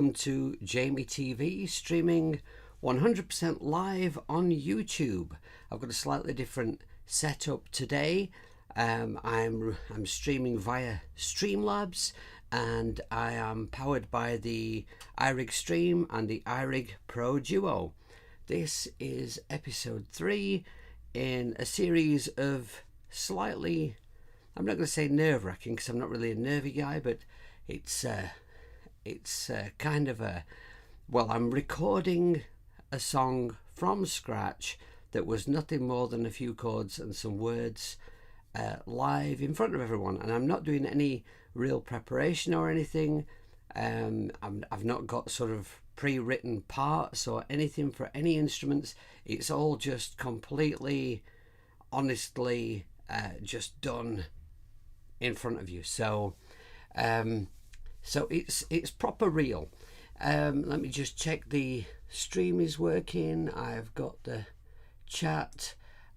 Welcome to Jamie TV, streaming 100% live on YouTube. I've got a slightly different setup today. I'm streaming via Streamlabs, and I am powered by the iRig Stream and the iRig Pro Duo. This is episode 3 in a series of slightly, I'm not going to say nerve-wracking because I'm not really a nervy guy, but it's kind of a, well, I'm recording a song from scratch that was nothing more than a few chords and some words live in front of everyone, and I'm not doing any real preparation or anything. I've not got sort of pre-written parts or anything for any instruments. It's all just completely, honestly, just done in front of you. So it's proper real. Let me just check the stream is working. I've got the chat,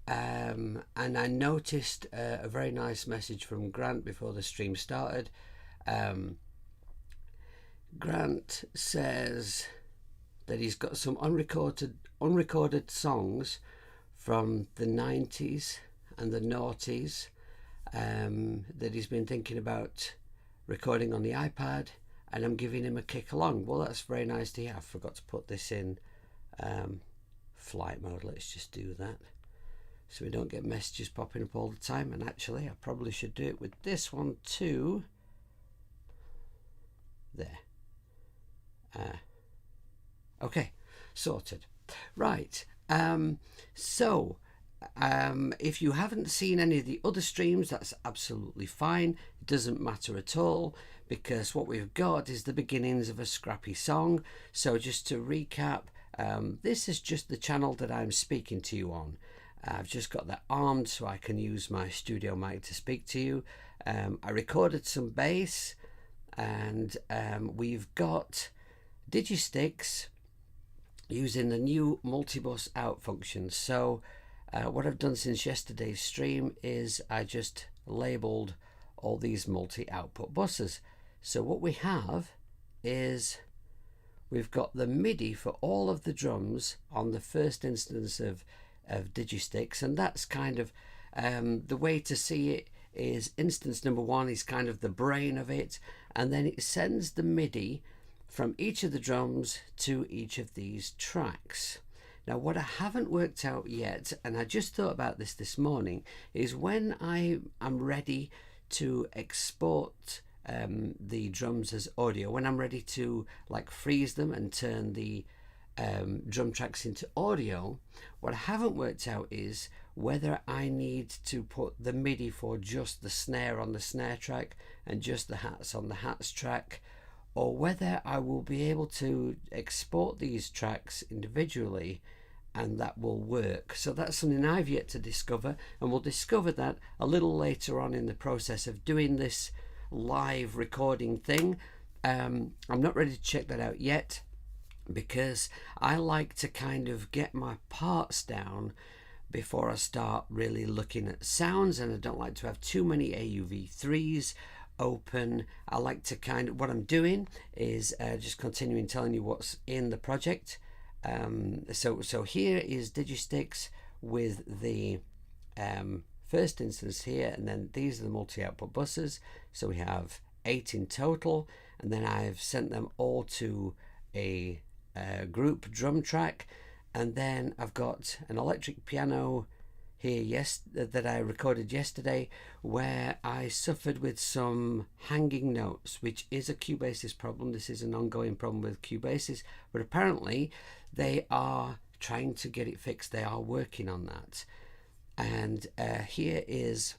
and I noticed a very nice message from Grant before the stream started. Grant says that he's got some unrecorded songs from the 90s and the noughties that he's been thinking about recording on the iPad, and I'm giving him a kick along. Well, that's very nice to hear. I forgot to put this in flight mode. Let's just do that so we don't get messages popping up all the time. And actually, I probably should do it with this one too. There. Okay, sorted. Right. If you haven't seen any of the other streams, that's absolutely fine. It doesn't matter at all, because what we've got is the beginnings of a scrappy song. So just to recap, this is just the channel that I'm speaking to you on. I've just got that armed so I can use my studio mic to speak to you. I recorded some bass, and we've got Digisticks using the new multibus out function. So what I've done since yesterday's stream is I just labeled all these multi-output buses. So what we have is we've got the MIDI for all of the drums on the first instance of Digisticks, and that's kind of the way to see it is instance number 1 is kind of the brain of it, and then it sends the MIDI from each of the drums to each of these tracks. Now, what I haven't worked out yet, and I just thought about this morning, is when I am ready to export the drums as audio, when I'm ready to like freeze them and turn the drum tracks into audio, what I haven't worked out is whether I need to put the MIDI for just the snare on the snare track and just the hats on the hats track, or whether I will be able to export these tracks individually and that will work. So that's something I've yet to discover, and we'll discover that a little later on in the process of doing this live recording thing. I'm not ready to check that out yet, because I like to kind of get my parts down before I start really looking at sounds, and I don't like to have too many AUV3s open. I like to kind of, what I'm doing is just continuing telling you what's in the project. So here is Digisticks with the first instance here, and then these are the multi-output buses. So we have 8 in total, and then I've sent them all to a group drum track, and then I've got an electric piano here that I recorded yesterday, where I suffered with some hanging notes, which is a Cubase's problem. This is an ongoing problem with Cubase's, but apparently they are trying to get it fixed. They are working on that. And here is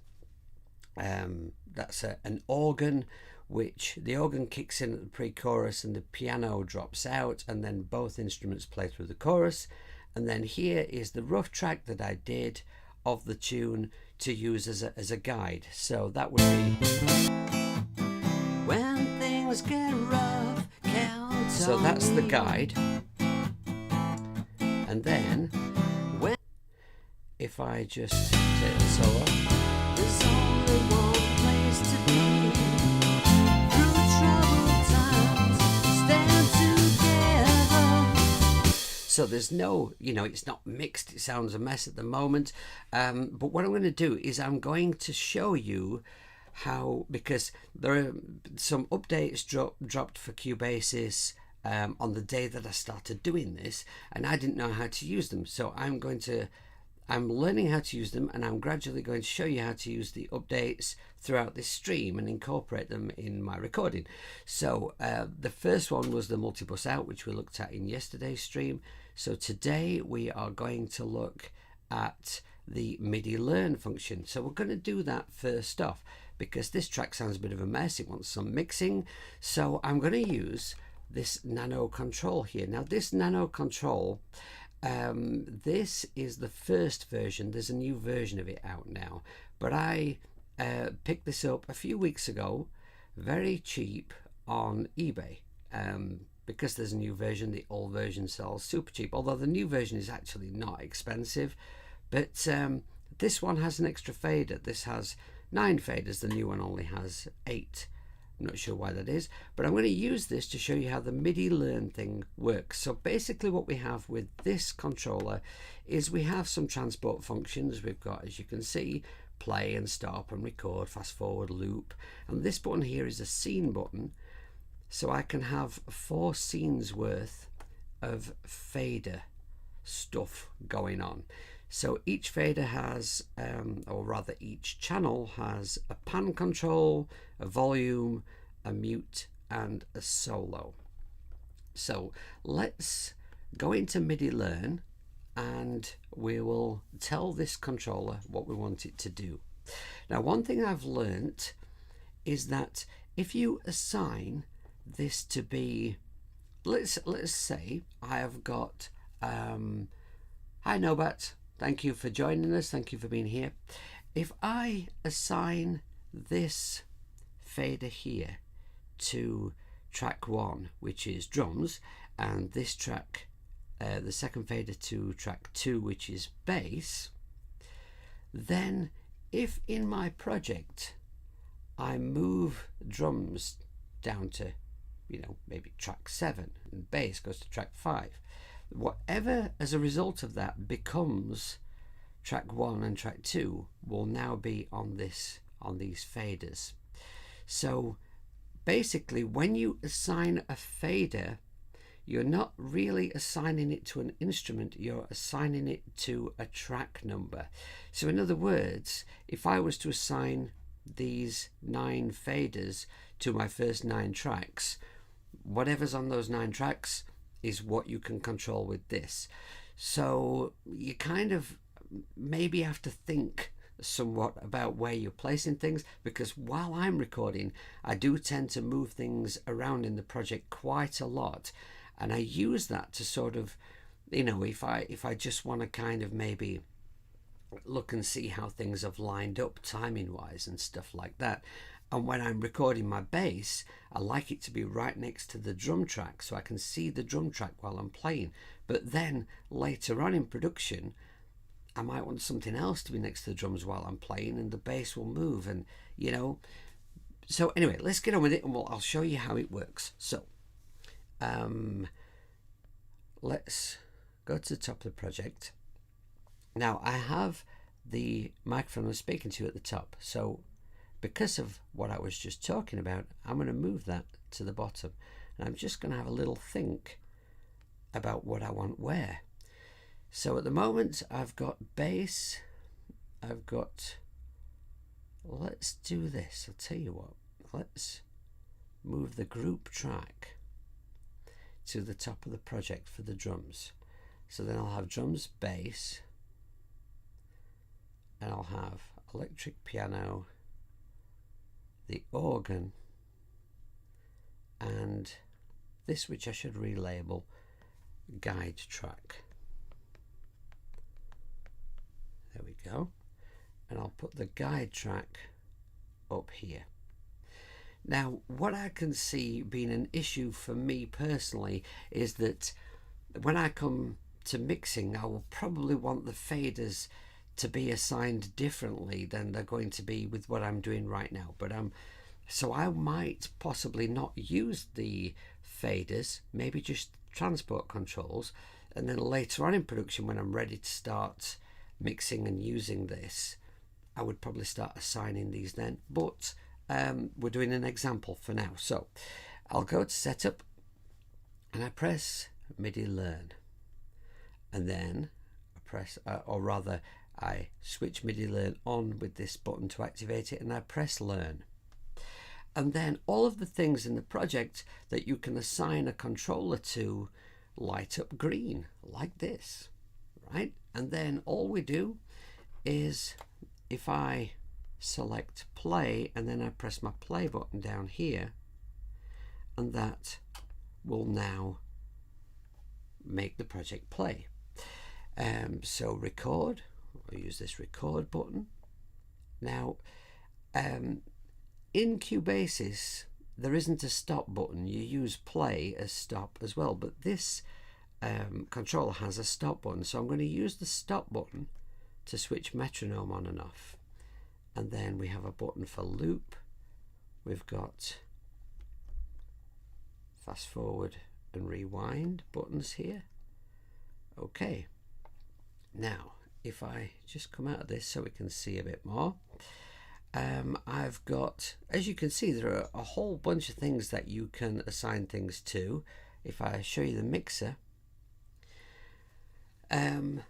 that's an organ, which the organ kicks in at the pre-chorus and the piano drops out, and then both instruments play through the chorus. And then here is the rough track that I did of the tune to use as a guide. So that would be when things get rough, count. So that's the guide. And then if I just take the solo, there's only one place to be. Through troubled times, stand to So there's no, it's not mixed. It sounds a mess at the moment. But what I'm going to do is I'm going to show you how, because there are some updates dropped for Cubasis on the day that I started doing this, and I didn't know how to use them. So I'm learning how to use them, and I'm gradually going to show you how to use the updates throughout this stream and incorporate them in my recording. So the first one was the multibus out, which we looked at in yesterday's stream. So today we are going to look at the Midi Learn function. So we're going to do that first off, because this track sounds a bit of a mess. It wants some mixing. So I'm going to use this nano control here. Now this nano control, this is the first version. There's a new version of it out now, but I picked this up a few weeks ago, very cheap on eBay. Because there's a new version, the old version sells super cheap, although the new version is actually not expensive. But this one has an extra fader. This has 9 faders. The new one only has 8. I'm not sure why that is, but I'm going to use this to show you how the Midi Learn thing works. So basically what we have with this controller is we have some transport functions. We've got, as you can see, play and stop and record, fast forward, loop, and this button here is a scene button. So I can have 4 scenes worth of fader stuff going on. So each fader has, or rather each channel has a pan control, a volume, a mute, and a solo. So let's go into Midi Learn and we will tell this controller what we want it to do. Now, one thing I've learnt is that if you assign this to be, let's say I have got, hi Nobat, thank you for joining us, thank you for being here. If I assign this fader here to track 1, which is drums, and this track, the second fader to track 2, which is bass, then if in my project I move drums down to, maybe track 7 and bass goes to track 5, whatever as a result of that becomes track 1 and track 2 will now be on these faders. So basically when you assign a fader, you're not really assigning it to an instrument, you're assigning it to a track number. So in other words, if I was to assign these 9 faders to my first 9 tracks, whatever's on those 9 tracks is what you can control with this. So you kind of maybe have to think somewhat about where you're placing things, because while I'm recording I do tend to move things around in the project quite a lot, and I use that to sort of, if I just want to kind of maybe look and see how things have lined up timing wise and stuff like that. And when I'm recording my bass, I like it to be right next to the drum track so I can see the drum track while I'm playing. But then later on in production, I might want something else to be next to the drums while I'm playing, and the bass will move, and So anyway, let's get on with it, and I'll show you how it works. So let's go to the top of the project. Now I have the microphone I'm speaking to at the top, so because of what I was just talking about, I'm going to move that to the bottom, and I'm just going to have a little think about what I want where. So at the moment I've got bass, let's do this, I'll tell you what, let's move the group track to the top of the project for the drums. So then I'll have drums, bass, and I'll have electric piano, the organ, and this, which I should relabel guide track. There we go. And I'll put the guide track up here. Now, what I can see being an issue for me personally is that when I come to mixing, I will probably want the faders to be assigned differently than they're going to be with what I'm doing right now. But so I might possibly not use the faders, maybe just transport controls, And then later on in production, when I'm ready to start mixing and using this, I would probably start assigning these then. But we're doing an example for now. So I'll go to setup and I press Midi Learn. And then I press, or rather, I switch Midi Learn on with this button to activate it, and I press Learn. And then all of the things in the project that you can assign a controller to light up green, like this, right? And then all we do is, if I select play and then I press my play button down here, and that will now make the project play. So record, I'll use this record button. Now in Cubasis there isn't a stop button. You use play as stop as well, but this controller has a stop button, so I'm going to use the stop button to switch metronome on and off. And then we have a button for loop. We've got fast forward and rewind buttons here. Okay, now if I just come out of this so we can see a bit more, I've got, as you can see, there are a whole bunch of things that you can assign things to. If I show you the mixer, now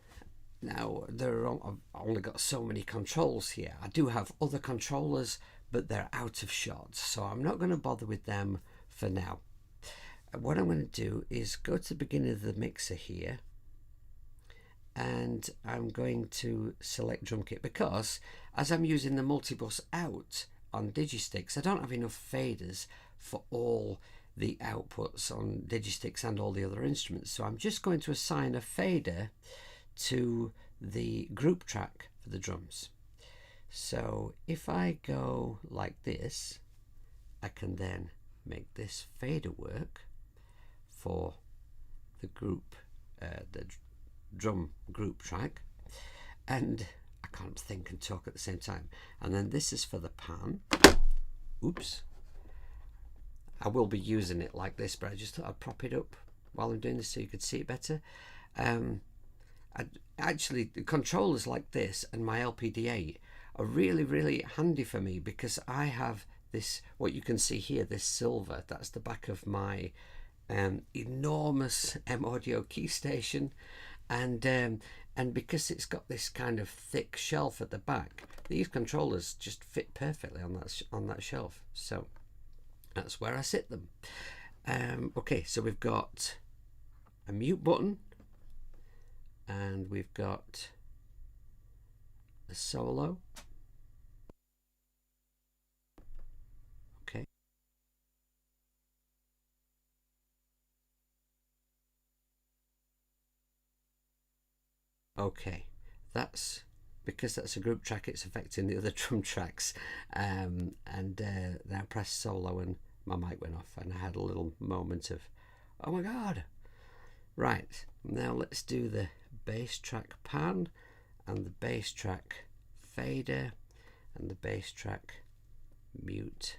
I've only got so many controls here. I do have other controllers, but they're out of shot, so I'm not going to bother with them for now. What I'm going to do is go to the beginning of the mixer here, and I'm going to select drum kit, because as I'm using the multibus out on Digisticks, I don't have enough faders for all the outputs on Digisticks and all the other instruments. So I'm just going to assign a fader to the group track for the drums. So if I go like this, I can then make this fader work for the group, the drum group track, and I can't think and talk at the same time. And then this is for the pan. Oops, I will be using it like this, but I just thought I'd prop it up while I'm doing this so you could see it better. Actually, the controllers like this and my LPD8 are really handy for me, because I have this, what you can see here, this silver, that's the back of my enormous M-Audio key station, and because it's got this kind of thick shelf at the back, these controllers just fit perfectly on that shelf. So that's where I sit them. Okay, so we've got a mute button, and we've got a solo. Okay. Okay, that's because that's a group track, it's affecting the other drum tracks. And then I pressed solo and my mic went off, and I had a little moment of, oh my god. Right, now let's do the bass track pan and the bass track fader and the bass track mute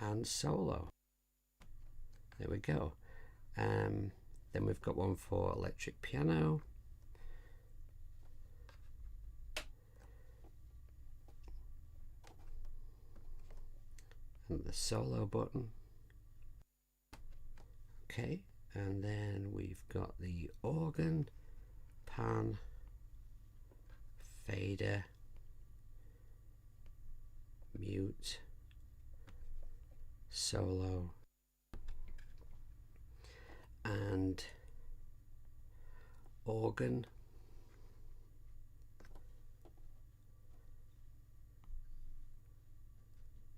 and solo. There we go. Then we've got one for electric piano. And the solo button. Okay, and then we've got the organ, pan, fader, mute, solo, and organ,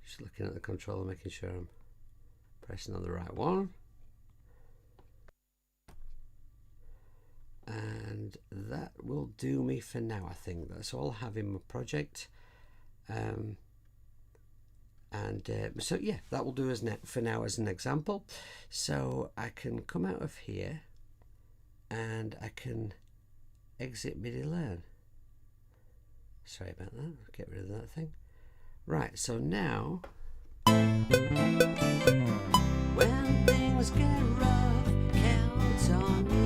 just looking at the controller, making sure I'm pressing on the right one. And that will do me for now. I think that's all I have in my project. So yeah, that will do us for now as an example. So I can come out of here and I can exit Midi Learn. Sorry about that, I'll get rid of that thing. Right, so now when things get rough, count on me.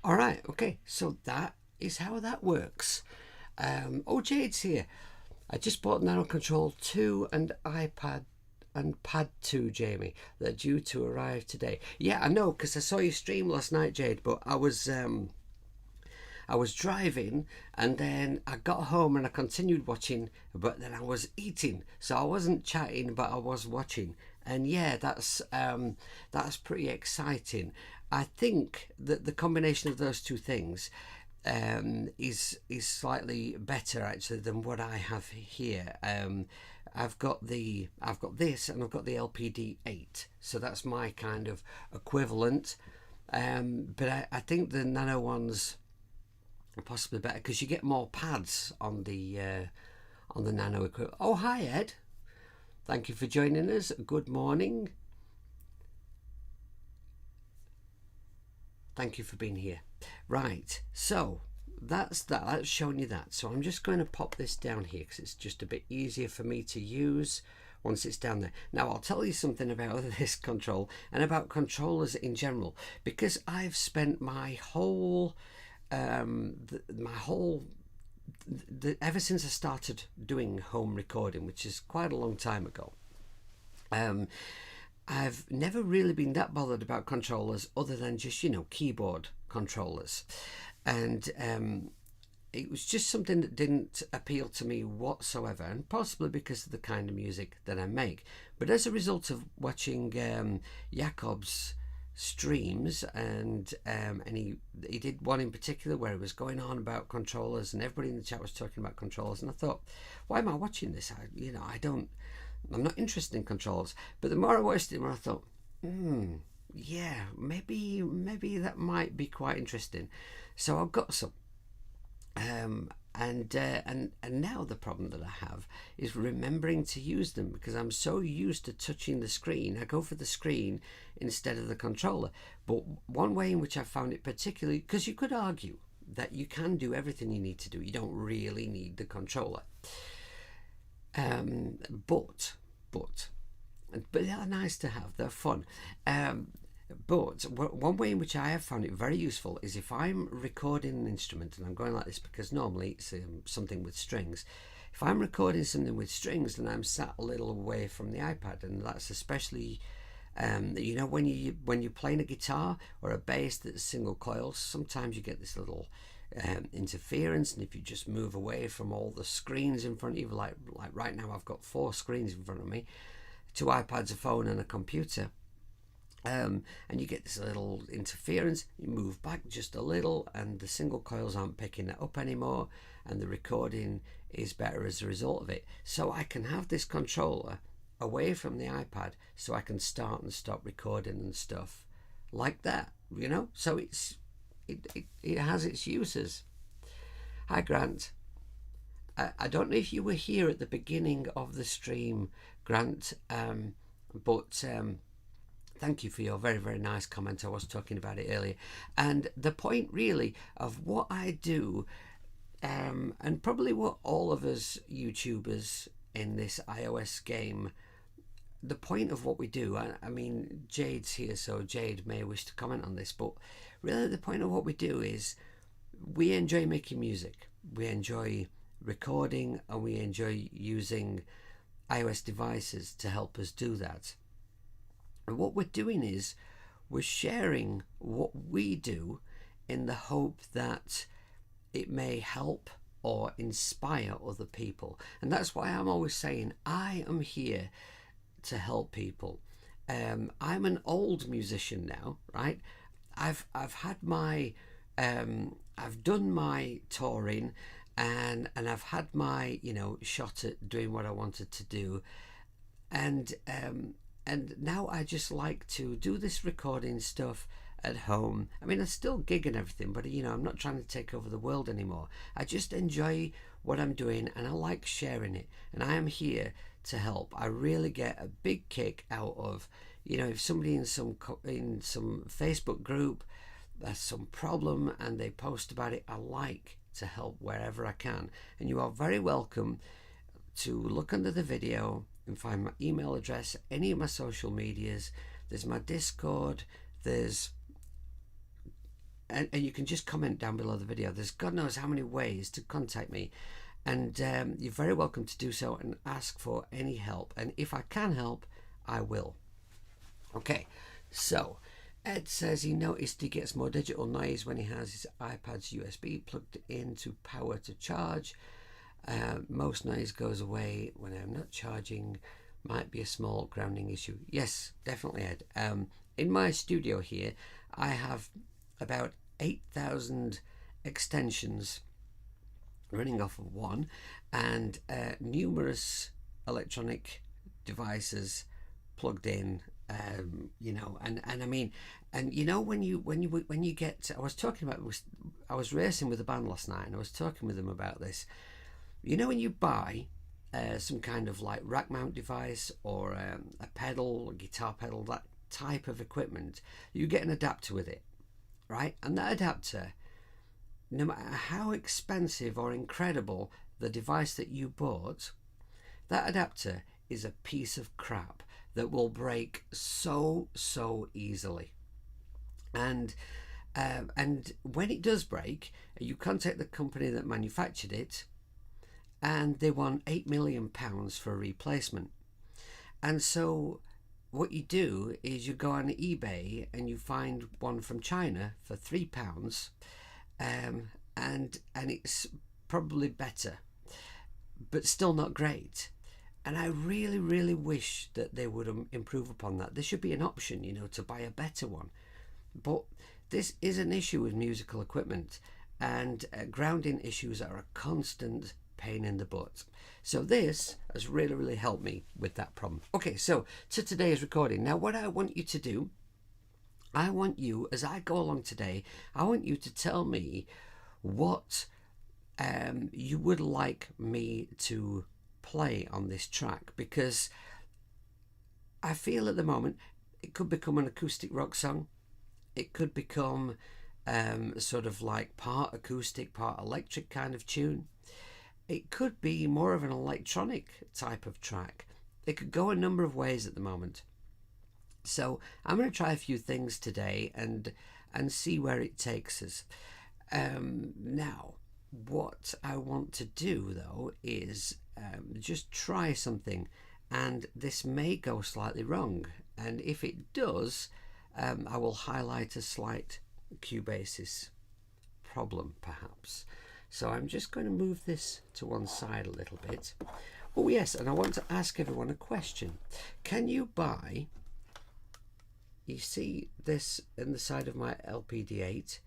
All right, okay, so that is how that works. Oh, Jade's here. I just bought Nano Control 2 and iPad and Pad 2, Jamie. They're due to arrive today. Yeah, I know, because I saw you stream last night, Jade, but I was driving and then I got home and I continued watching, but then I was eating. So I wasn't chatting, but I was watching. And yeah, that's pretty exciting. I think that the combination of those two things is slightly better actually than what I have here. I've got this and I've got the LPD8, so that's my kind of equivalent. But I think the Nano ones are possibly better because you get more pads on the Nano equipment. Oh, hi Ed, thank you for joining us. Good morning. Thank you for being here. Right, so that's showing you that. So I'm just going to pop this down here because it's just a bit easier for me to use once it's down there. Now I'll tell you something about this control and about controllers in general, because I've spent my whole ever since I started doing home recording, which is quite a long time ago, I've never really been that bothered about controllers other than just, keyboard controllers. And it was just something that didn't appeal to me whatsoever, and possibly because of the kind of music that I make. But as a result of watching Jakob's streams, and he did one in particular where he was going on about controllers, and everybody in the chat was talking about controllers, and I thought, why am I watching this? I'm not interested in controls. But the more I watched it, the more I thought, yeah, maybe that might be quite interesting. So I've got some. And now the problem that I have is remembering to use them, because I'm so used to touching the screen. I go for the screen instead of the controller. But one way in which I found it particularly, because you could argue that you can do everything you need to do, you don't really need the controller. But they're nice to have. They're fun. But one way in which I have found it very useful is if I'm recording an instrument, and I'm going like this because normally it's something with strings. If I'm recording something with strings, then I'm sat a little away from the iPad, and that's especially when you're playing a guitar or a bass that's single coils. Sometimes you get this little interference, and if you just move away from all the screens in front of you, like right now I've got 4 screens in front of me, 2 iPads, a phone and a computer, and you get this little interference. You move back just a little and the single coils aren't picking it up anymore, and the recording is better as a result of it. So I can have this controller away from the iPad so I can start and stop recording and stuff like that, so it has its uses. Hi Grant. I don't know if you were here at the beginning of the stream, Grant, but thank you for your very, very nice comment. I was talking about it earlier. And the point really of what I do, and probably what all of us YouTubers in this iOS game, the point of what we do, I mean, Jade's here, so Jade may wish to comment on this, but really the point of what we do is we enjoy making music. We enjoy recording, and we enjoy using iOS devices to help us do that. And what we're doing is we're sharing what we do in the hope that it may help or inspire other people. And that's why I'm always saying I am here to help people. I'm an old musician now, right? I've had my I've done my touring, and I've had my shot at doing what I wanted to do, and now I just like to do this recording stuff at home. I mean, I still gig and everything, but I'm not trying to take over the world anymore. I just enjoy what I'm doing, and I like sharing it, and I am here to help. I really get a big kick out of if somebody in some Facebook group has some problem and they post about it. I like to help wherever I can, and you are very welcome to look under the video and find my email address, any of my social medias. There's my Discord, there's and you can just comment down below the video. There's God knows how many ways to contact me, and you're very welcome to do so and ask for any help, and if I can help, I will. Okay, so Ed says he noticed he gets more digital noise when he has his iPad's USB plugged in to power to charge. Most noise goes away when I'm not charging. Might be a small grounding issue. Yes, definitely, Ed. In my studio here, I have about 8,000 extensions running off of one, and numerous electronic devices plugged in. And I mean, and when you get, I was racing with a band last night, and I was talking with them about this. When you buy some kind of like rack mount device or a pedal, a guitar pedal, that type of equipment, you get an adapter with it, right? And that adapter, no matter how expensive or incredible the device that you bought, that adapter is a piece of crap that will break so easily. And when it does break, you contact the company that manufactured it, and they want £8 million for a replacement. And so what you do is you go on eBay and you find one from China for £3, and it's probably better, but still not great. And I really wish that they would improve upon that. There should be an option, to buy a better one. But this is an issue with musical equipment, and grounding issues are a constant pain in the butt. So this has really helped me with that problem. Okay, so to today's recording. Now what I want you to do, I want you, as I go along today, I want you to tell me what you would like me to play on this track, because I feel at the moment it could become an acoustic rock song. It could become sort of like part acoustic, part electric kind of tune. It could be more of an electronic type of track. It could go a number of ways at the moment. So I'm going to try a few things today and see where it takes us. Now, what I want to do though is just try something, and this may go slightly wrong, and if it does, I will highlight a slight Cubasis problem perhaps. So I'm just going to move this to one side a little bit. Oh yes, and I want to ask everyone a question. Can you buy, you see this in the side of my LPD8,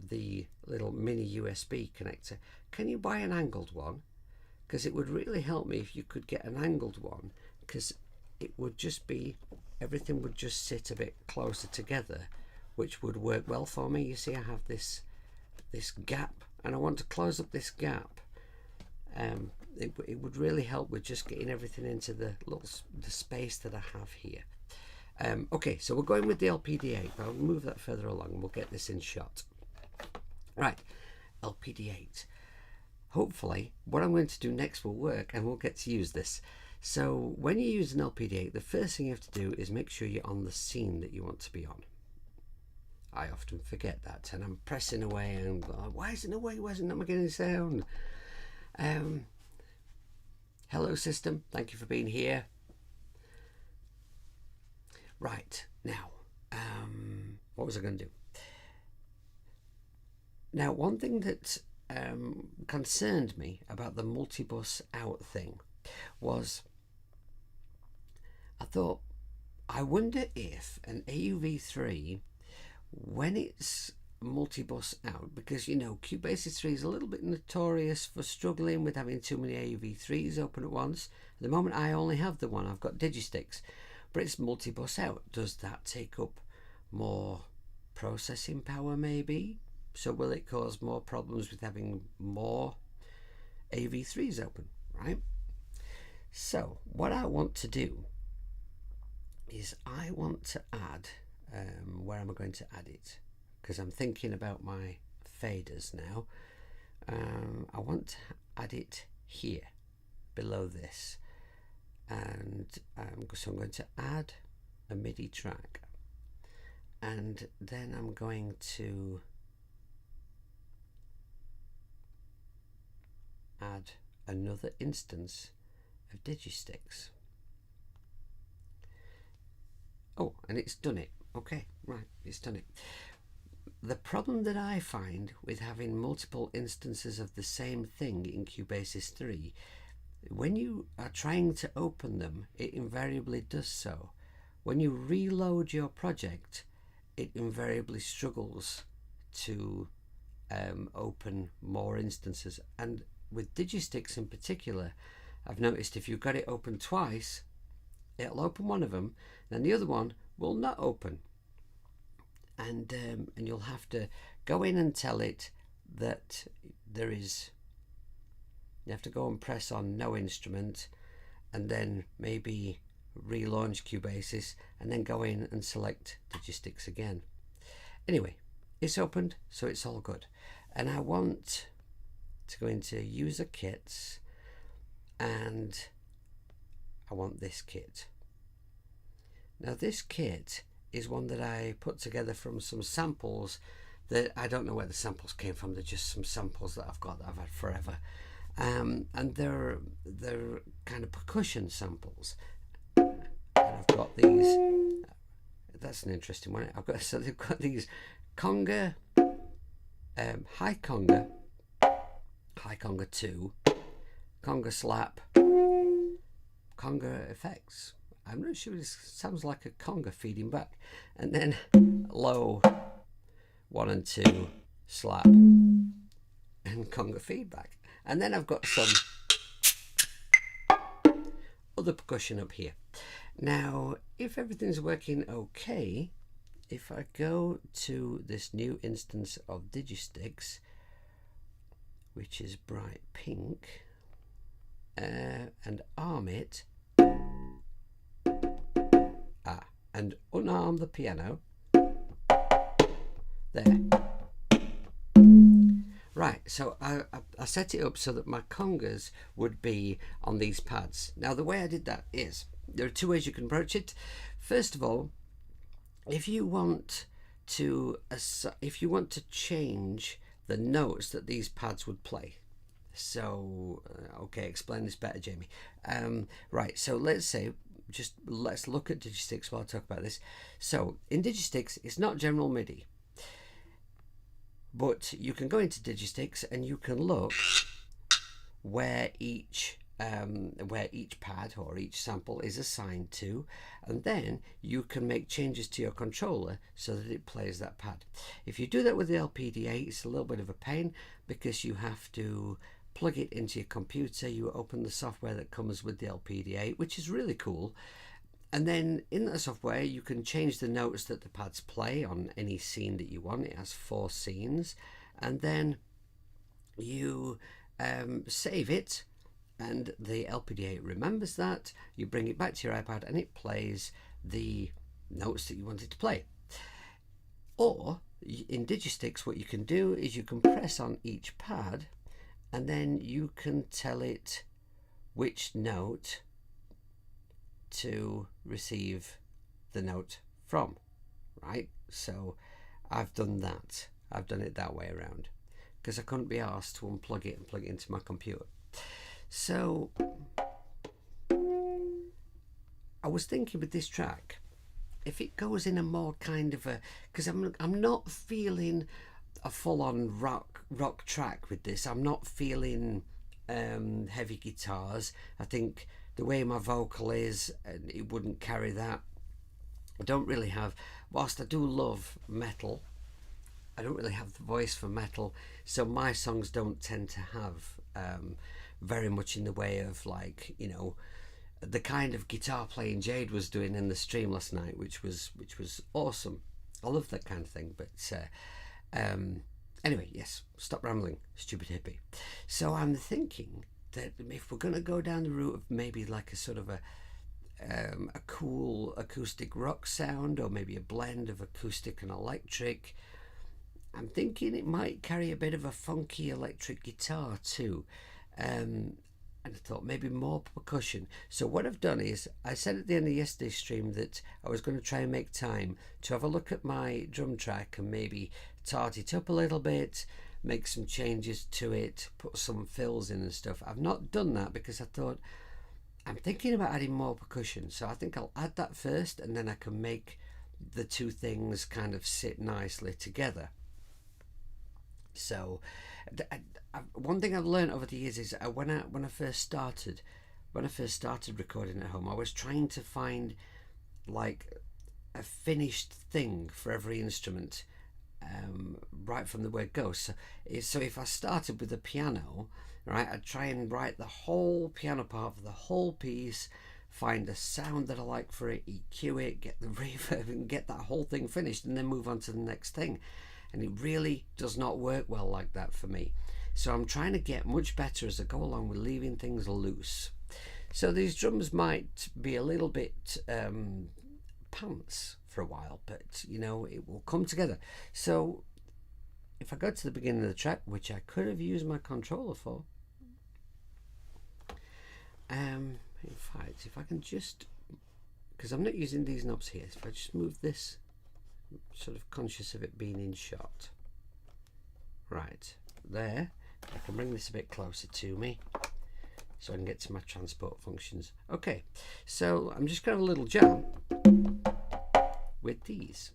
the little mini USB connector, can you buy an angled one? Because it would really help me if you could get an angled one, because it would just be, everything would just sit a bit closer together, which would work well for me. You see I have this gap, and I want to close up this gap. It would really help with just getting everything into the space that I have here. Okay, so we're going with the LPD8. I'll move that further along and we'll get this in shot. Right, LPD8. Hopefully what I'm going to do next will work and we'll get to use this. So when you use an LPD8, the first thing you have to do is make sure you're on the scene that you want to be on. I often forget that, and I'm pressing away and going, why isn't it away? Why isn't it getting sound? Hello system, thank you for being here. Right, now, what was I going to do? Now, one thing that concerned me about the multi-bus out thing was, I thought, I wonder if an AUV3, when it's multi-bus out, because Cubasis 3 is a little bit notorious for struggling with having too many AUV3s open at once. At the moment I only have the one, I've got Digisticks, but it's multi-bus out. Does that take up more processing power maybe? So will it cause more problems with having more AUV3s open, right? So what I want to do is I want to add, where am I going to add it? Because I'm thinking about my faders now. I want to add it here, below this. And so I'm going to add a MIDI track. and then I'm going to add another instance of Digisticks. Oh, and it's done it. Okay, right, it's done it. The problem that I find with having multiple instances of the same thing in Cubasis 3, when you are trying to open them, it invariably does so. When you reload your project, it invariably struggles to open more instances. And with Digisticks in particular, I've noticed if you've got it open twice, it'll open one of them, then the other one will not open. And you'll have to go in and tell it that there is, you have to go and press on no instrument, and then maybe relaunch Cubasis, and then go in and select Digisticks again. Anyway, it's opened, so it's all good. And I want to go into user kits, and I want this kit. Now this kit is one that I put together from some samples that I don't know where the samples came from. They're just some samples that I've got that I've had forever, and they're kind of percussion samples. And I've got these. That's an interesting one. So they've got these conga, high conga 2, conga slap, conga effects. I'm not sure, this sounds like a conga feeding back, and then low 1 and 2 slap and conga feedback, and then I've got some other percussion up here. Now if everything's working okay, if I go to this new instance of Digisticks, which is bright pink, and arm it, and unarm the piano, there. Right, so I set it up so that my congas would be on these pads. Now the way I did that is, there are two ways you can approach it. First of all, if you want to change the notes that these pads would play. So okay, explain this better, Jamie. Right, so let's look at Digisticks while I talk about this. So in Digisticks, it's not general MIDI, but you can go into Digisticks and you can look where each pad or each sample is assigned to, and then you can make changes to your controller so that it plays that pad. If you do that with the LPDA, it's a little bit of a pain because you have to plug it into your computer. You open the software that comes with the LPDA, which is really cool, and then in that software you can change the notes that the pads play on any scene that you want. It has 4 scenes, and then you save it, and the LPDA remembers that. You bring it back to your iPad and it plays the notes that you want it to play. Or in Digisticks, what you can do is you can press on each pad, and then you can tell it which note to receive the note from, right? So I've done that. I've done it that way around because I couldn't be asked to unplug it and plug it into my computer. So I was thinking with this track, if it goes in a more kind of a, because I'm not feeling a full-on rock track with this. I'm not feeling heavy guitars. I think the way my vocal is, it wouldn't carry that. I don't really have, whilst I do love metal, I don't really have the voice for metal, so my songs don't tend to have very much in the way of, like, you know, the kind of guitar playing Jade was doing in the stream last night, which was awesome. I love that kind of thing. But anyway, yes, stop rambling, stupid hippie. So I'm thinking that if we're going to go down the route of maybe like a sort of a cool acoustic rock sound, or maybe a blend of acoustic and electric, I'm thinking it might carry a bit of a funky electric guitar too. and I thought maybe more percussion. So what I've done is, I said at the end of yesterday's stream that I was going to try and make time to have a look at my drum track and maybe tart it up a little bit, make some changes to it, put some fills in and stuff. I've not done that because I thought I'm thinking about adding more percussion, so I think I'll add that first and then I can make the two things kind of sit nicely together. So one thing I've learned over the years is when I first started recording at home, I was trying to find like a finished thing for every instrument, right from the word go. So if I started with the piano, right, I'd try and write the whole piano part for the whole piece, find a sound that I like for it, EQ it, get the reverb and get that whole thing finished, and then move on to the next thing. And it really does not work well like that for me. So I'm trying to get much better as I go along with leaving things loose. So these drums might be a little bit pants for a while, but you know, it will come together. So if I go to the beginning of the track, which I could have used my controller for, in fact, if I can just, because I'm not using these knobs here, if I just move this, I'm sort of conscious of it being in shot. Right, there. I can bring this a bit closer to me so I can get to my transport functions. Okay, so I'm just going to have a little jam with these.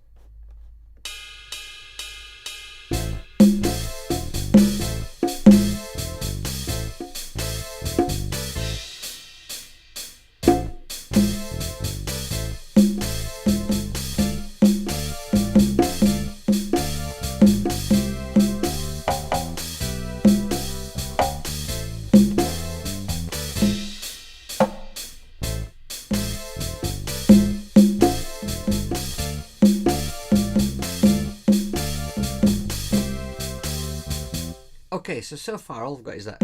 Okay, so far all I've got is that,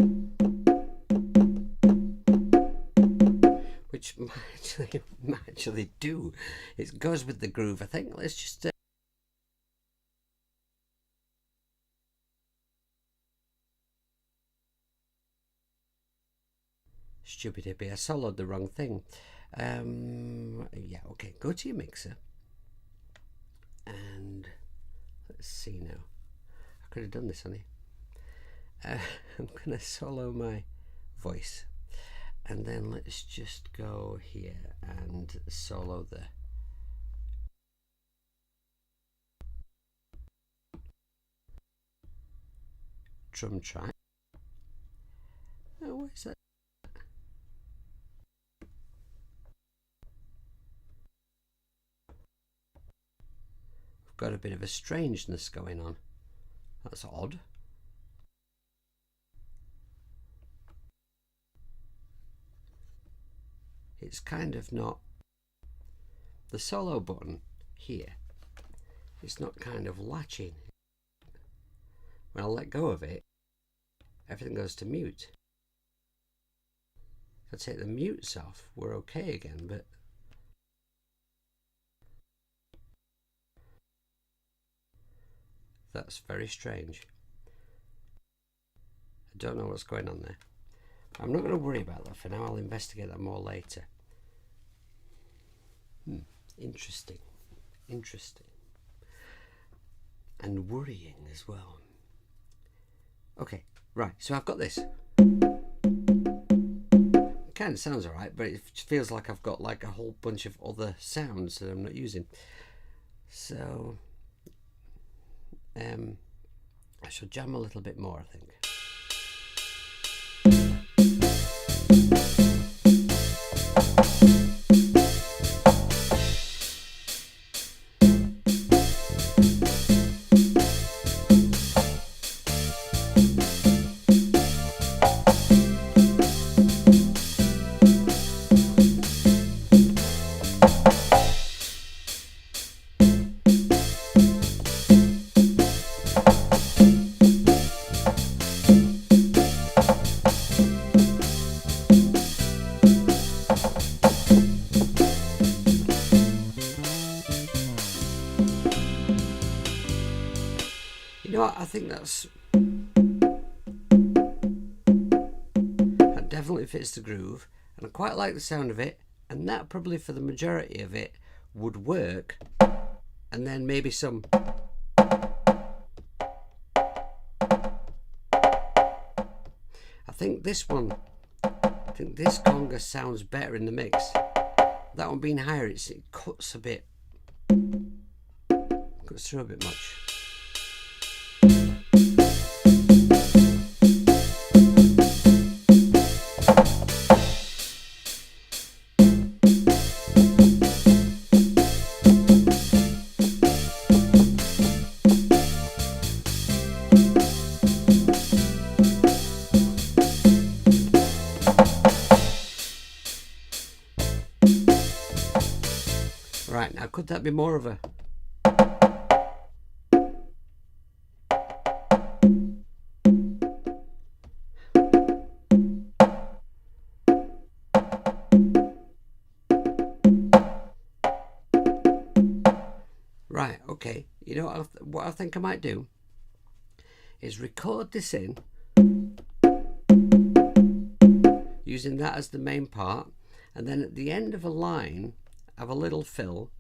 which might actually do. It goes with the groove, I think. Let's just stupid hippie, I soloed the wrong thing. Yeah, okay, go to your mixer and let's see now. I could have done this, honey. I'm gonna solo my voice, and then let's just go here and solo the drum track. Oh, what is that? I've got a bit of a strangeness going on. That's odd. It's kind of not, the solo button here, it's not kind of latching. When I let go of it, everything goes to mute. If I take the mutes off, we're okay again, but that's very strange. I don't know what's going on there. I'm not going to worry about that for now. I'll investigate that more later. Interesting. Interesting. And worrying as well. Okay, right, so I've got this. It kind of sounds alright, but it feels like I've got like a whole bunch of other sounds that I'm not using. So I shall jam a little bit more, I think. I think that's, that definitely fits the groove, and I quite like the sound of it, and that probably for the majority of it would work. And then maybe some I think this conga sounds better in the mix. That one being higher, it cuts through a bit much. Right, now could that be more of a... Right, okay. You know what I think I might do is record this in using that as the main part, and then at the end of a line have a little fill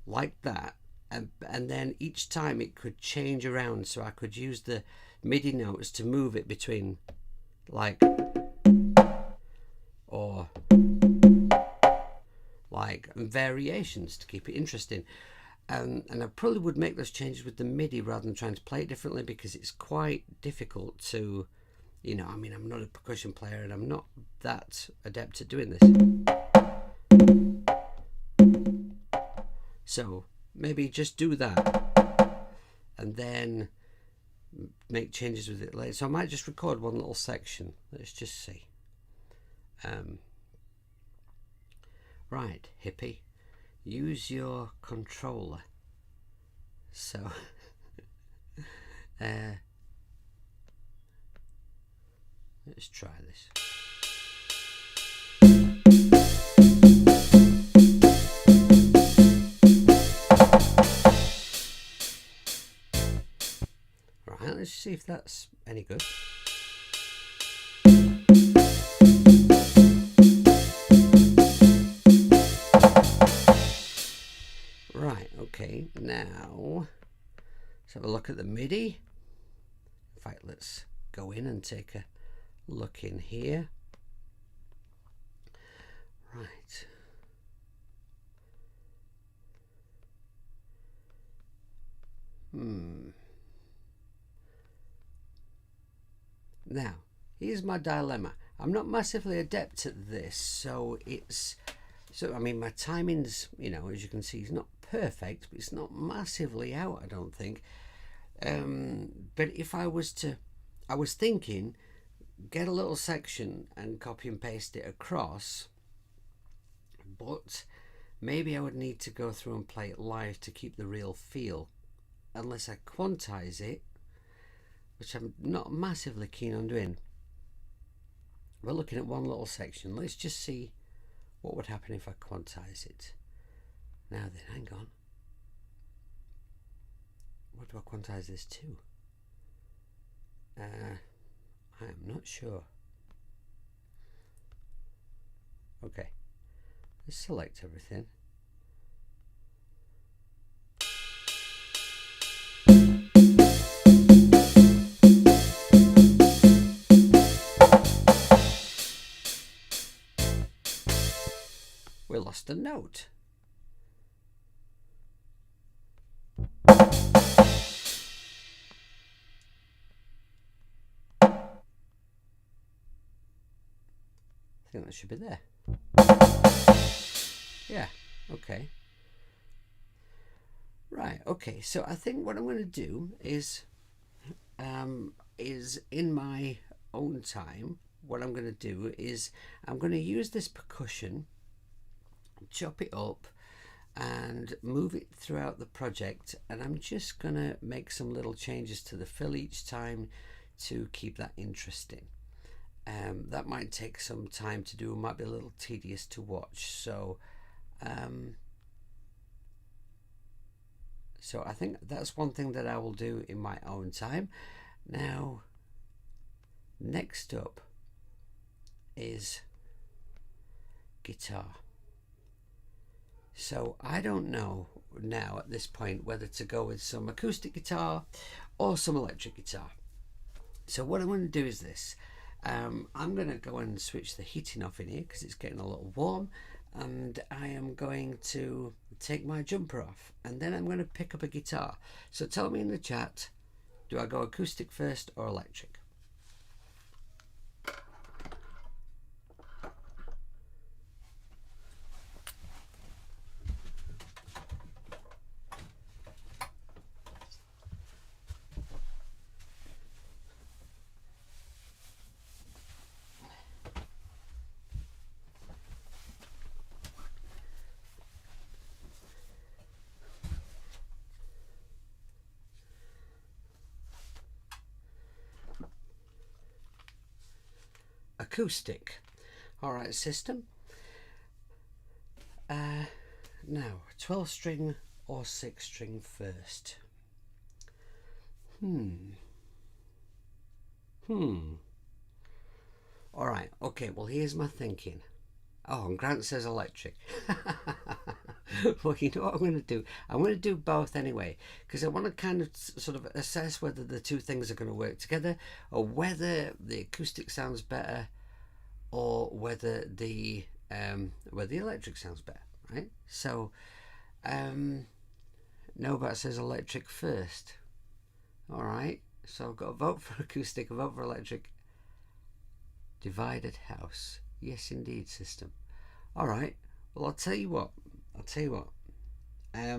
like that, and then each time it could change around, so I could use the MIDI notes to move it between, like, or like, and variations to keep it interesting. And I probably would make those changes with the MIDI rather than trying to play it differently, because it's quite difficult to, you know, I mean, I'm not a percussion player and I'm not that adept at doing this. So maybe just do that and then make changes with it later. So I might just record one little section. Let's just see. Right, hippie. Use your controller. So let's try this. Right, let's see if that's any good. Right, okay, now let's have a look at the MIDI. In fact, let's go in and take a look in here. Right. Now, here's my dilemma. I'm not massively adept at this, so I mean, my timing's, you know, as you can see, is not perfect, but it's not massively out, I don't think. But if I was thinking, get a little section and copy and paste it across, but maybe I would need to go through and play it live to keep the real feel, unless I quantize it, which I'm not massively keen on doing. We're looking at one little section. Let's just see what would happen if I quantize it. Now then, hang on. What do I quantize this to? I am not sure. Okay, let's select everything. We lost a note. I think that should be there. Yeah, okay. Right, okay, so I think what I'm going to do is in my own time, what I'm going to do is I'm going to use this percussion, chop it up and move it throughout the project, and I'm just going to make some little changes to the fill each time to keep that interesting. That might take some time to do, might be a little tedious to watch, so I think that's one thing that I will do in my own time. Now, next up, is guitar. So I don't know now at this point whether to go with some acoustic guitar or some electric guitar. So what I'm going to do is this. I'm going to go and switch the heating off in here because it's getting a little warm, and I am going to take my jumper off, and then I'm going to pick up a guitar. So tell me in the chat, do I go acoustic first or electric? Acoustic. Alright, system. Now, 12 string or 6 string first? Alright, okay, well here's my thinking. Oh, and Grant says electric. Well, you know what I'm going to do? I'm going to do both anyway, because I want to kind of sort of assess whether the two things are going to work together, or whether the acoustic sounds better, or whether the electric sounds better, right? So, Nobat says electric first. All right, so I've got a vote for acoustic, a vote for electric. Divided house. Yes, indeed, system. All right. Well, I'll tell you what. I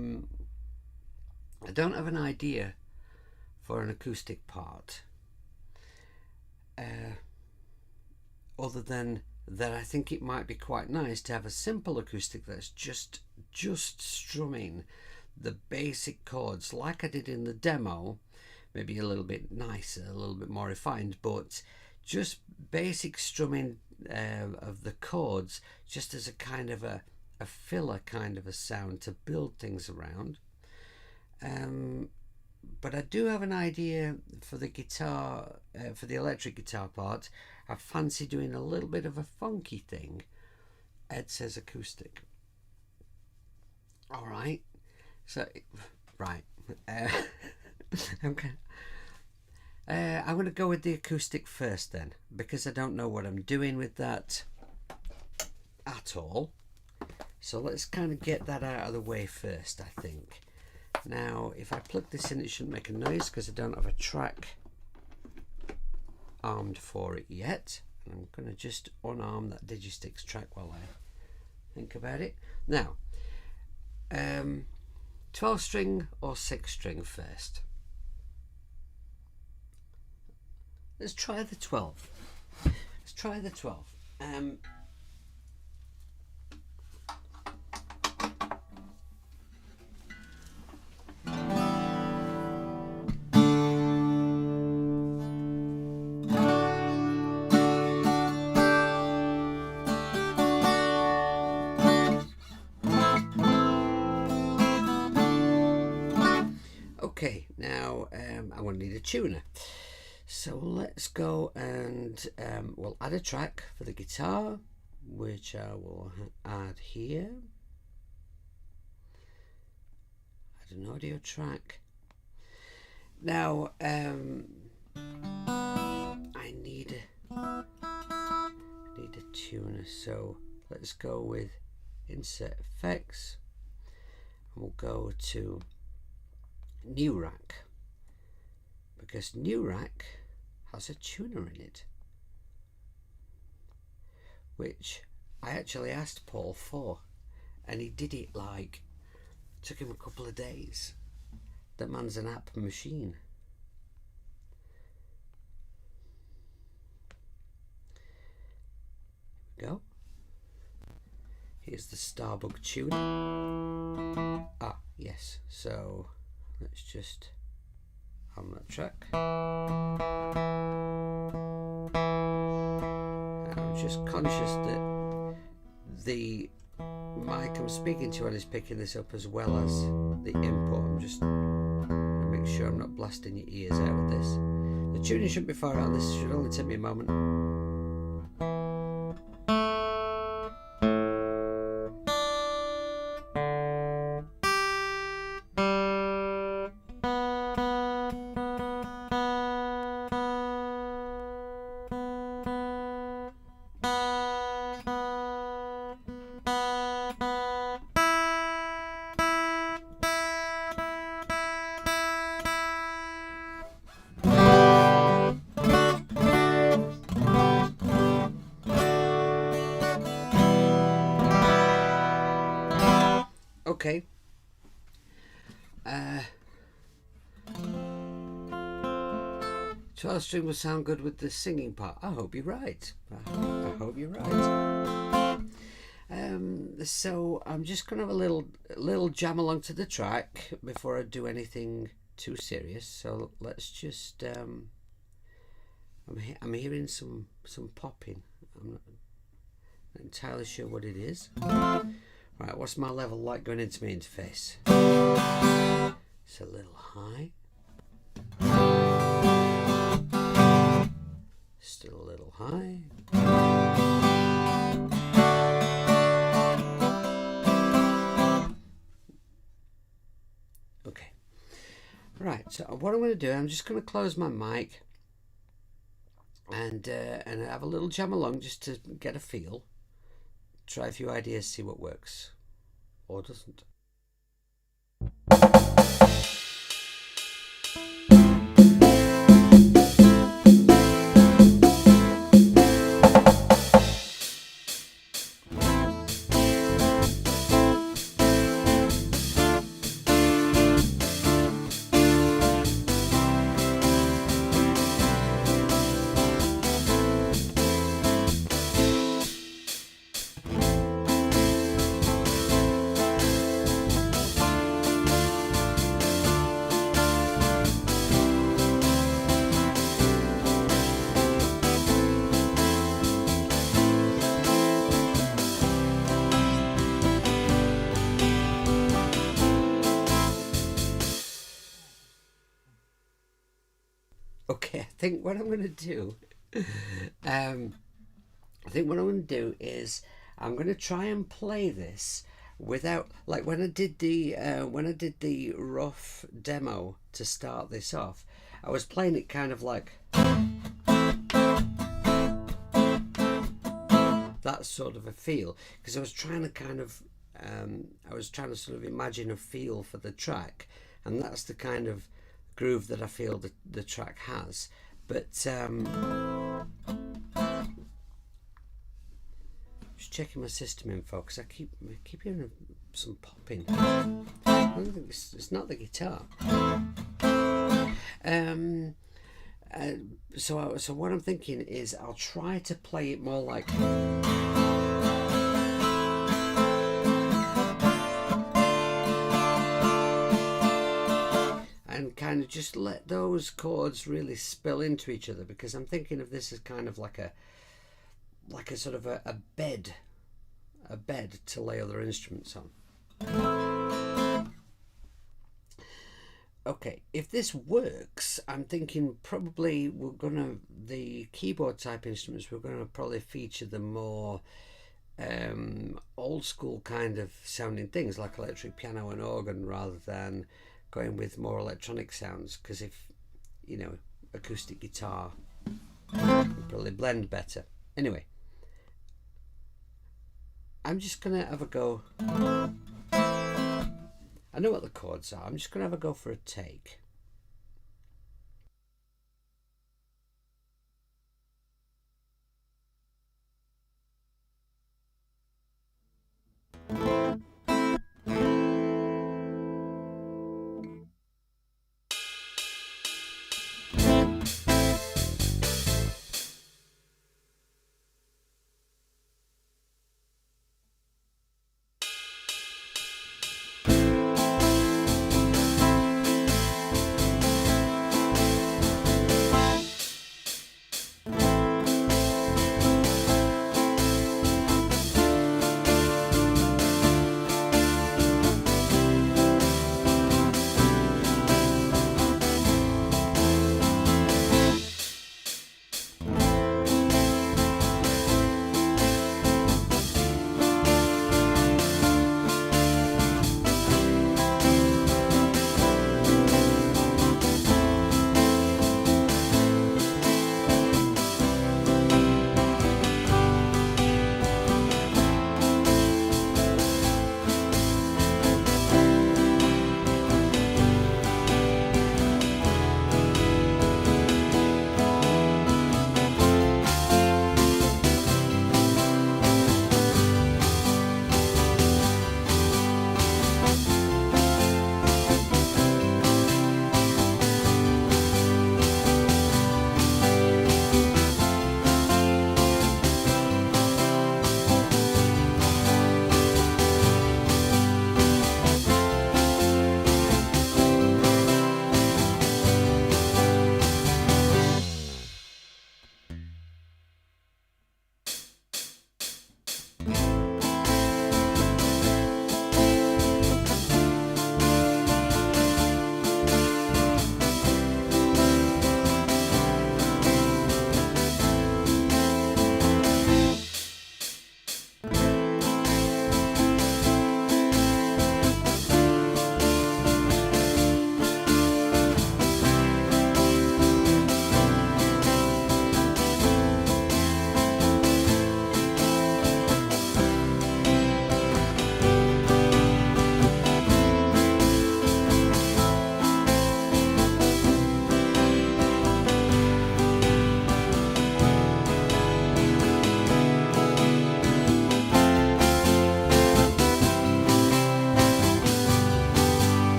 don't have an idea for an acoustic part. Other than that, I think it might be quite nice to have a simple acoustic that's just strumming the basic chords like I did in the demo. Maybe a little bit nicer, a little bit more refined, but just basic strumming of the chords, just as a kind of a filler kind of a sound to build things around. But I do have an idea for the guitar, for the electric guitar part. I fancy doing a little bit of a funky thing. Ed says acoustic. All right. So, right. I'm going to go with the acoustic first then, because I don't know what I'm doing with that at all. So let's kind of get that out of the way first, I think. Now, if I plug this in, it shouldn't make a noise because I don't have a track armed for it yet. And I'm going to just unarm that Digistix track while I think about it. Now, 12 string or 6 string first? Let's try the 12. Let's try the 12. Okay, now I'm going to need a tuner. So let's go and we'll add a track for the guitar, which I will add here. Add an audio track. Now I need a tuner, so let's go with Insert Effects, and we'll go to New Rack, because New Rack has a tuner in it, which I actually asked Paul for, and he did it like, took him a couple of days. The man's an app machine. Here we go. Here's the Starbug tuner. Ah, yes, so let's just on that track. I'm just conscious that the mic I'm speaking to is picking this up as well as the input. I'm just gonna make sure I'm not blasting your ears out with this. The tuning shouldn't be far out. This should only take me a moment. Okay. 12 string will sound good with the singing part. I hope you're right. I hope you're right. So I'm just gonna have a little jam along to the track before I do anything too serious. So let's just I'm hearing some popping. I'm not entirely sure what it is. Right, what's my level like going into my interface? It's a little high. Still a little high. Okay. Right, so what I'm going to do, I'm just going to close my mic and have a little jam along just to get a feel. Try a few ideas, see what works or doesn't. Okay, I think what I'm going to do, is I'm going to try and play this without, like when I did the rough demo to start this off, I was playing it kind of like that sort of a feel, because I was trying to sort of imagine a feel for the track, and that's the kind of groove that I feel the track has. But just checking my system info, because I keep hearing some popping. I don't think it's not the guitar. So what I'm thinking is I'll try to play it more like, and kind of just let those chords really spill into each other, because I'm thinking of this as kind of like a sort of a bed to lay other instruments on. Okay, if this works, I'm thinking probably the keyboard type instruments, we're gonna probably feature the more old school kind of sounding things like electric piano and organ, rather than going with more electronic sounds, because if acoustic guitar would probably blend better. Anyway, I'm just gonna have a go. I know what the chords are. I'm just gonna have a go for a take.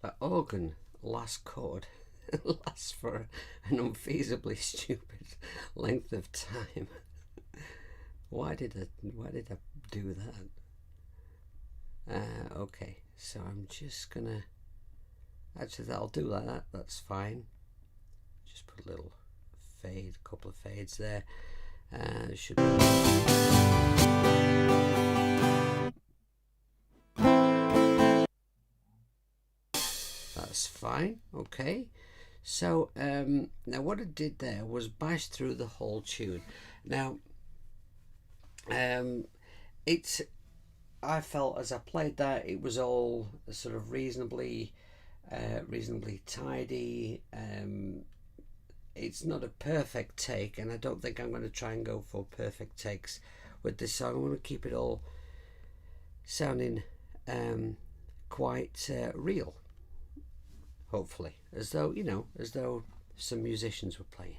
that organ last chord lasts for an unfeasibly stupid length of time. Why did I do that? Okay, so I'm just gonna, actually that'll do like that, that's fine. Just put a little fade, a couple of fades there. Should be. That's fine. Okay, so now what I did there was bash through the whole tune. Now it's, I felt as I played that it was all sort of reasonably tidy. It's not a perfect take, and I don't think I'm going to try and go for perfect takes with this song. I'm going to keep it all sounding quite real, hopefully, as though, you know, as though some musicians were playing.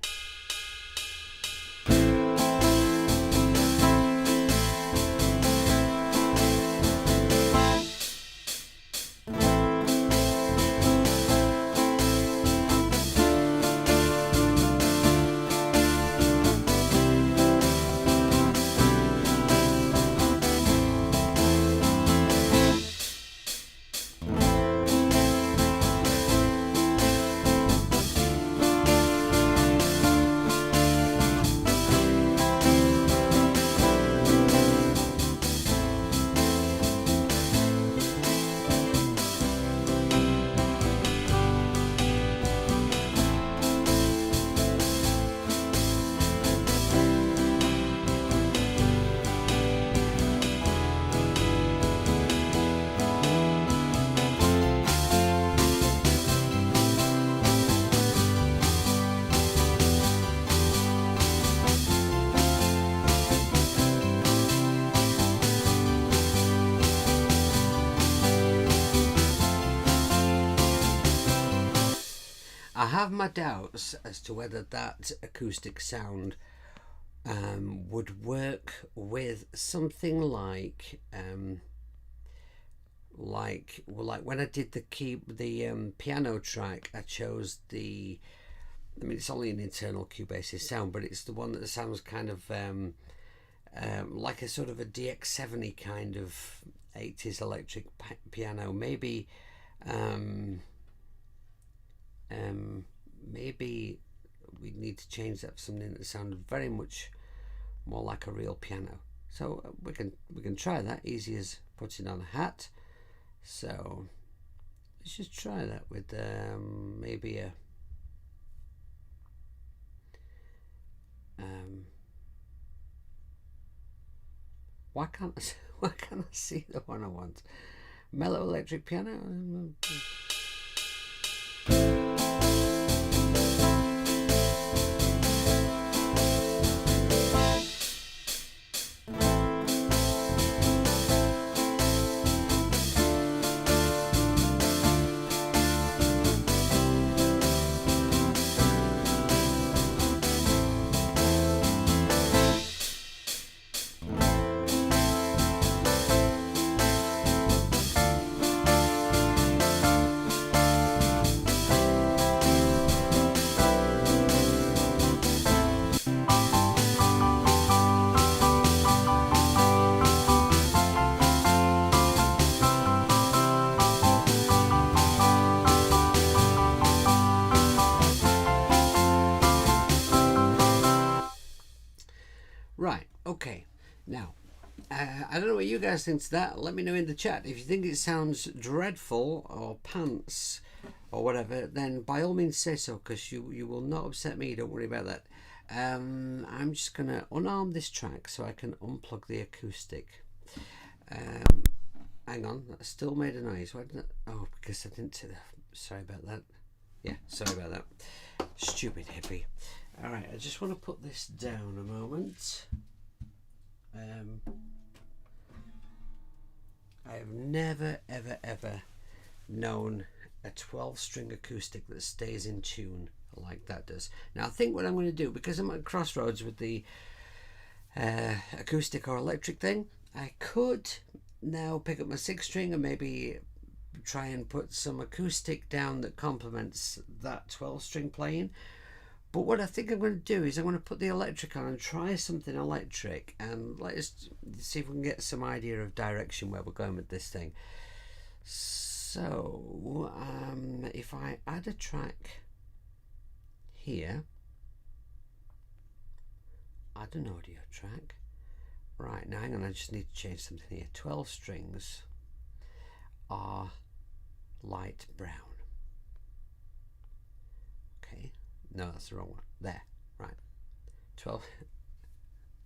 I have my doubts as to whether that acoustic sound would work with something like when I did the piano track. I chose the, I mean, it's only an internal Cubass's sound, but it's the one that sounds kind of like a sort of a DX70 kind of 80s electric piano. Maybe maybe we need to change that for something that sounded very much more like a real piano. So we can try that, easy as putting on a hat. So let's just try that with maybe a why can't I see the one I want? Mellow electric piano. Right, okay. Now, I don't know what you guys think to that. Let me know in the chat. If you think it sounds dreadful or pants or whatever, then by all means say so, because you will not upset me. Don't worry about that. I'm just going to unarm this track so I can unplug the acoustic. Hang on, that still made a noise. Why didn't I? Oh, because I didn't. Sorry about that. Yeah, sorry about that. Stupid hippie. Alright, I just want to put this down a moment. I have never ever known a 12-string acoustic that stays in tune like that does. Now I think what I'm going to do, because I'm at crossroads with the acoustic or electric thing, I could now pick up my 6-string and maybe try and put some acoustic down that complements that 12-string playing. But what I think I'm going to do is I'm going to put the electric on and try something electric, and let's see if we can get some idea of direction where we're going with this thing. So if I add a track here, add an audio track. Right, now hang on, I just need to change something here. 12 strings are light brown. Okay, no, that's the wrong one. There, right. 12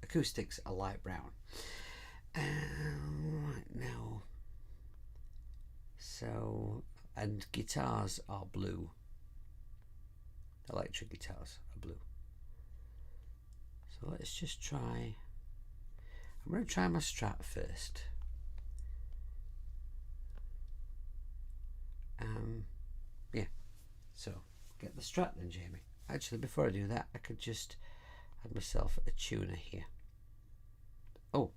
acoustics are light brown. Right now, so, and guitars are blue. Electric guitars are blue. So let's just try. I'm going to try my Strat first. Yeah, so get the Strat then, Jamie. Actually, before I do that, I could just add myself a tuner here. Oh,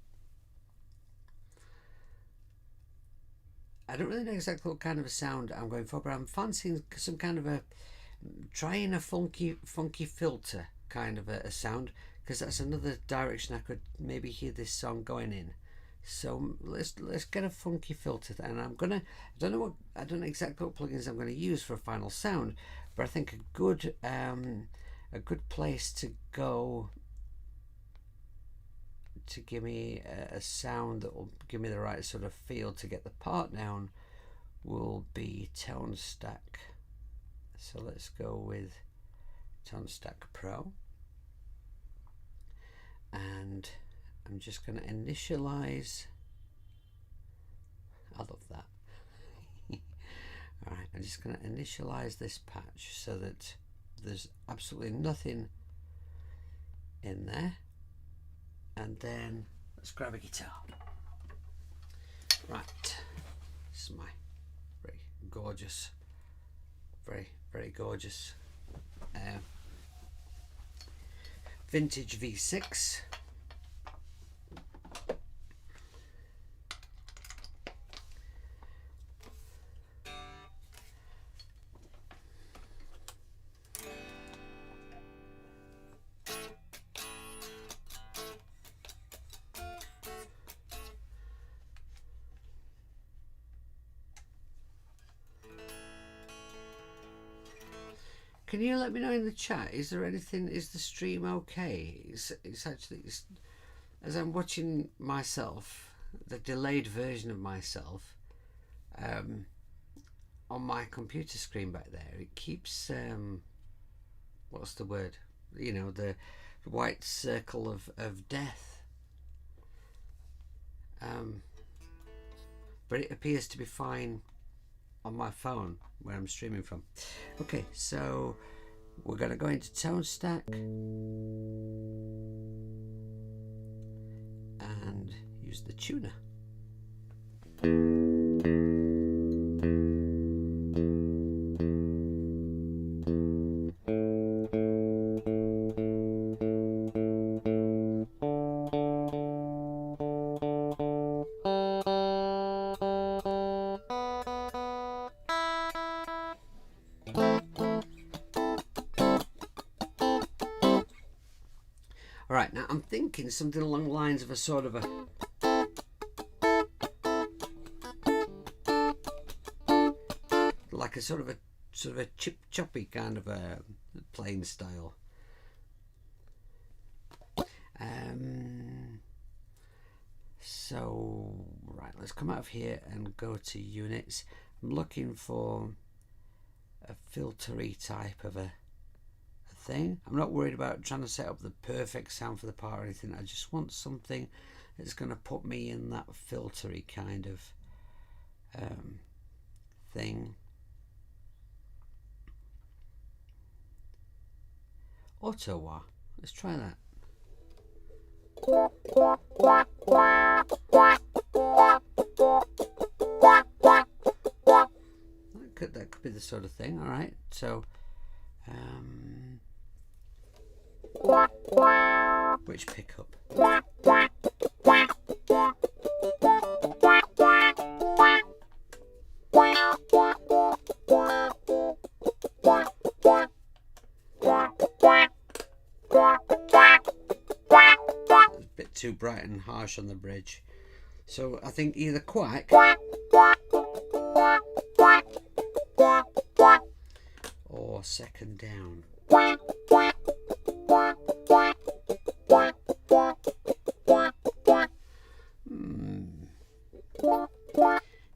I don't really know exactly what kind of a sound I'm going for, but I'm fancying some kind of a, trying a funky filter kind of a sound, because that's another direction I could maybe hear this song going in. So let's get a funky filter, and I don't know exactly what plugins I'm going to use for a final sound, but I think a good place to go to give me a sound that will give me the right sort of feel to get the part down will be Tone Stack. So let's go with Tone Stack Pro, and I'm just going to initialize. I love that. Alright, I'm just going to initialize this patch so that there's absolutely nothing in there. And then let's grab a guitar. Right, this is my very gorgeous, very gorgeous vintage V6. Can you let me know in the chat, is there anything, is the stream okay? It's actually, as I'm watching myself, the delayed version of myself, on my computer screen back there, it keeps, what's the word? You know, the white circle of death. But it appears to be fine on my phone where I'm streaming from. Okay, so we're going to go into Tone Stack and use the tuner. Alright, now I'm thinking something along the lines of a sort of a like a sort of a chip choppy kind of a playing style. So right, let's come out of here and go to units. I'm looking for a filtery type of a thing. I'm not worried about trying to set up the perfect sound for the part or anything. I just want something that's going to put me in that filtery kind of thing. Auto wah. Let's try that. That could be the sort of thing. All right. So, which pickup? bright and harsh on the bridge. So I think either quack or second down.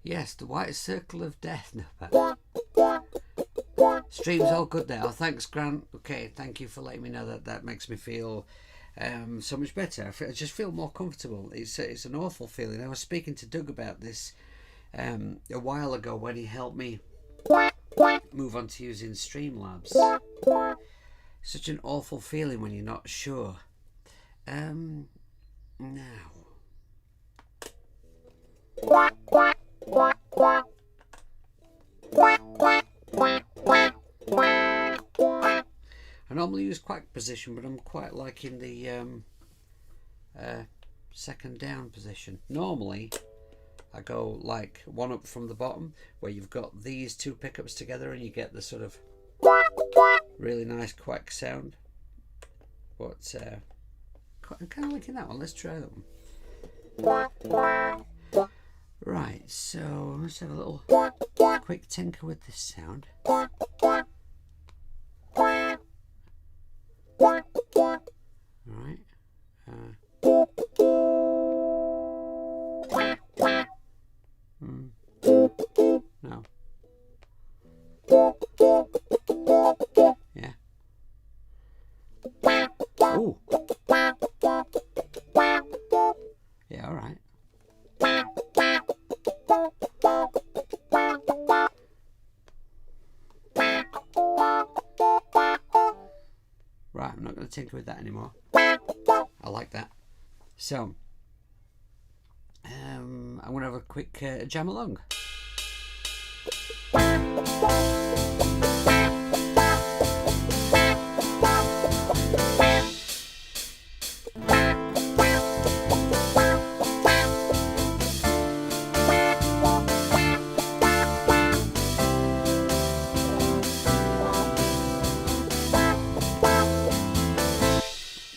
Yes, the white circle of death. Stream's all good there. Oh, thanks, Grant. Okay, thank you for letting me know that. That makes me feel so much better. I just feel more comfortable. It's an awful feeling. I was speaking to Doug about this a while ago when he helped me move on to using Streamlabs. Such an awful feeling when you're not sure. Now. I normally use quack position, but I'm quite liking the second down position. Normally I go like one up from the bottom, where you've got these two pickups together and you get the sort of really nice quack sound. But I'm kind of liking that one. Let's try that one. Right, so let's have a little quick tinker with this sound. Alright. No. Yeah. Oh. Yeah, alright. Right, I'm not going to tinker with that anymore. I like that. So, I'm going to have a quick jam along.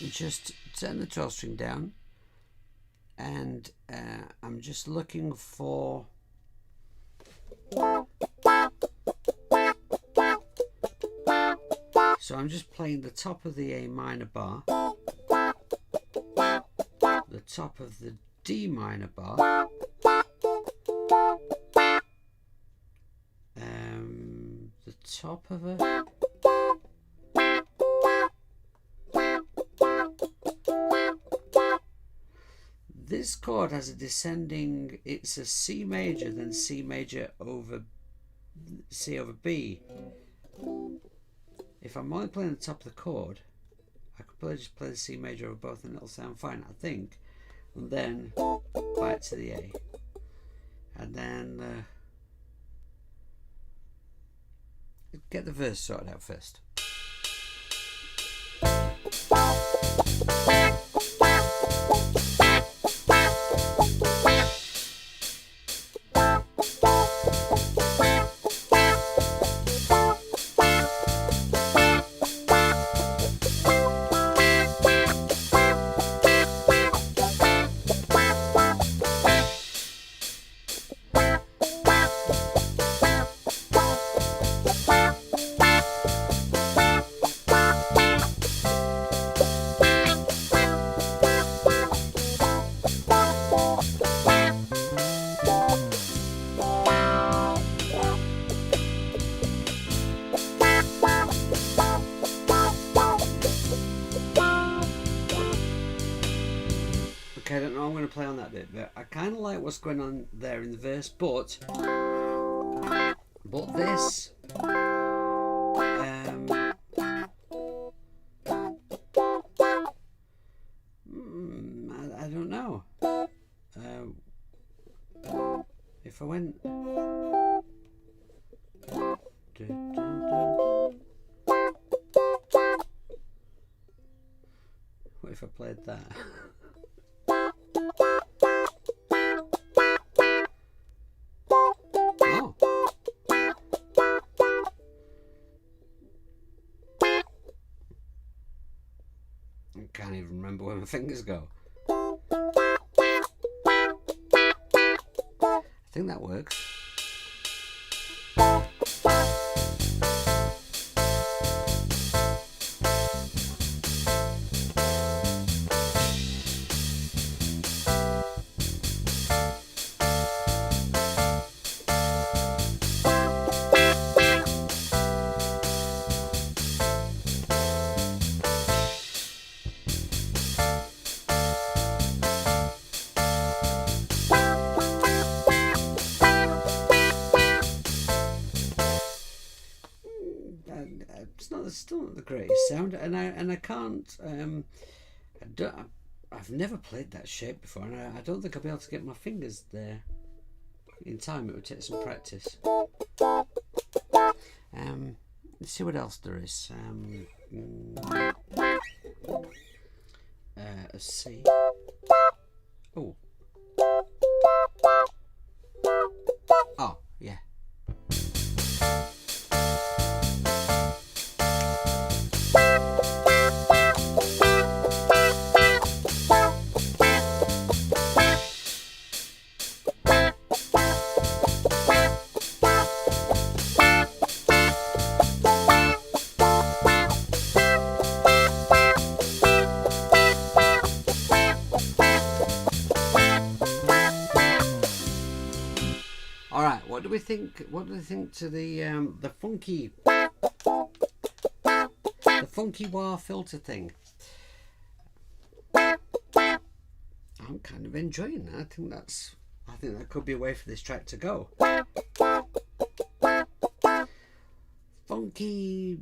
Just turn the 12 string down, and I'm just looking for so I'm just playing the top of the A minor bar, the top of the D minor bar, the top of a this chord has a descending, it's a C major, then C major over C over B. If I'm only playing the top of the chord, I could probably just play the C major over both and it'll sound fine, I think. And then back to the A. And then get the verse sorted out first. Okay, I don't know how I'm going to play on that bit, but I kind of like what's going on there in the verse, but this I don't know. If I went what if I played that? Oh. I can't even remember where my fingers go. think that works. It's still not the greatest sound, and I can't. I've never played that shape before, and I don't think I'll be able to get my fingers there in time. It would take some practice. Let's see what else there is. A C. Oh. Oh, yeah. What do we think? What do we think to the funky wah filter thing? I'm kind of enjoying that. I think that could be a way for this track to go. Funky,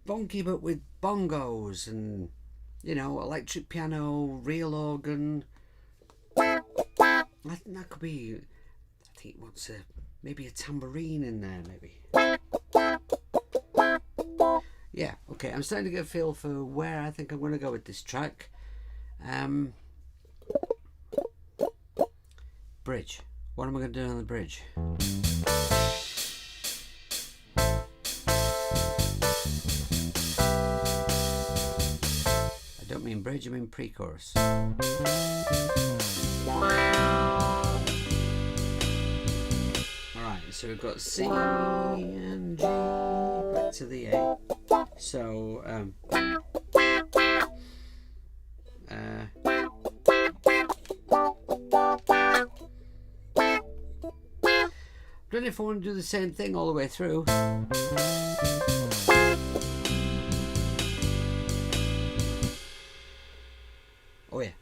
but with bongos and, you know, electric piano, real organ. I think that could be. I think it wants maybe a tambourine in there, maybe. Yeah, okay, I'm starting to get a feel for where I think I'm going to go with this track. Bridge. What am I going to do on the bridge? I don't mean bridge, I mean pre-chorus. So we've got C and G back to the A. So don't know if I want to do the same thing all the way through. Oh yeah.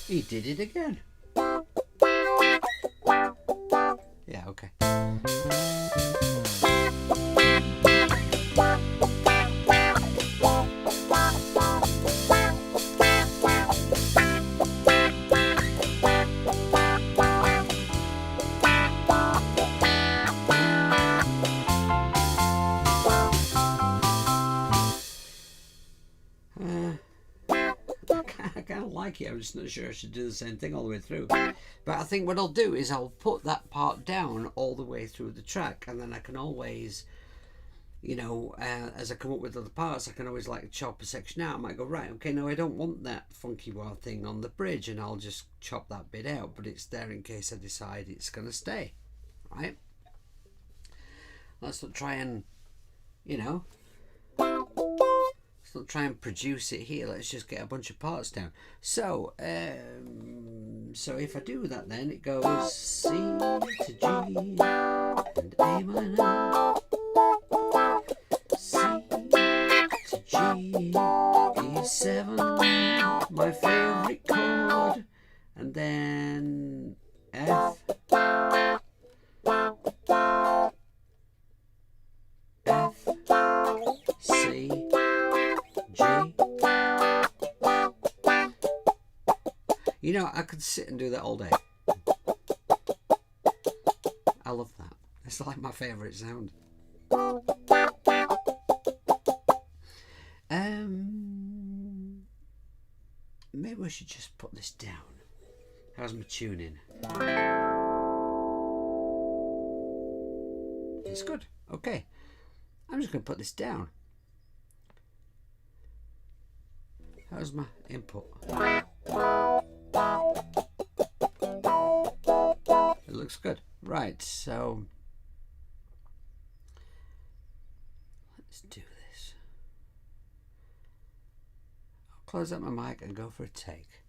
He did it again. Yeah, okay. I'm just not sure I should do the same thing all the way through, but I think what I'll do is I'll put that part down all the way through the track, and then I can always, you know, as I come up with other parts, I can always like chop a section out. I might go, right, okay, no, I don't want that funky wild thing on the bridge, and I'll just chop that bit out, but it's there in case I decide it's going to stay, right? Let's not try and, you know, let's not try and produce it here. Let's just get a bunch of parts down. So so if I do that, then it goes C to G and A minor, C to G, E7, my favourite chord, and then F, C, G. You know, I could sit and do that all day. I love that. It's like my favourite sound. Maybe I should just put this down. How's my tuning? It's good. Okay. I'm just going to put this down. That was my input. It looks good. Right, so let's do this. I'll close up my mic and go for a take.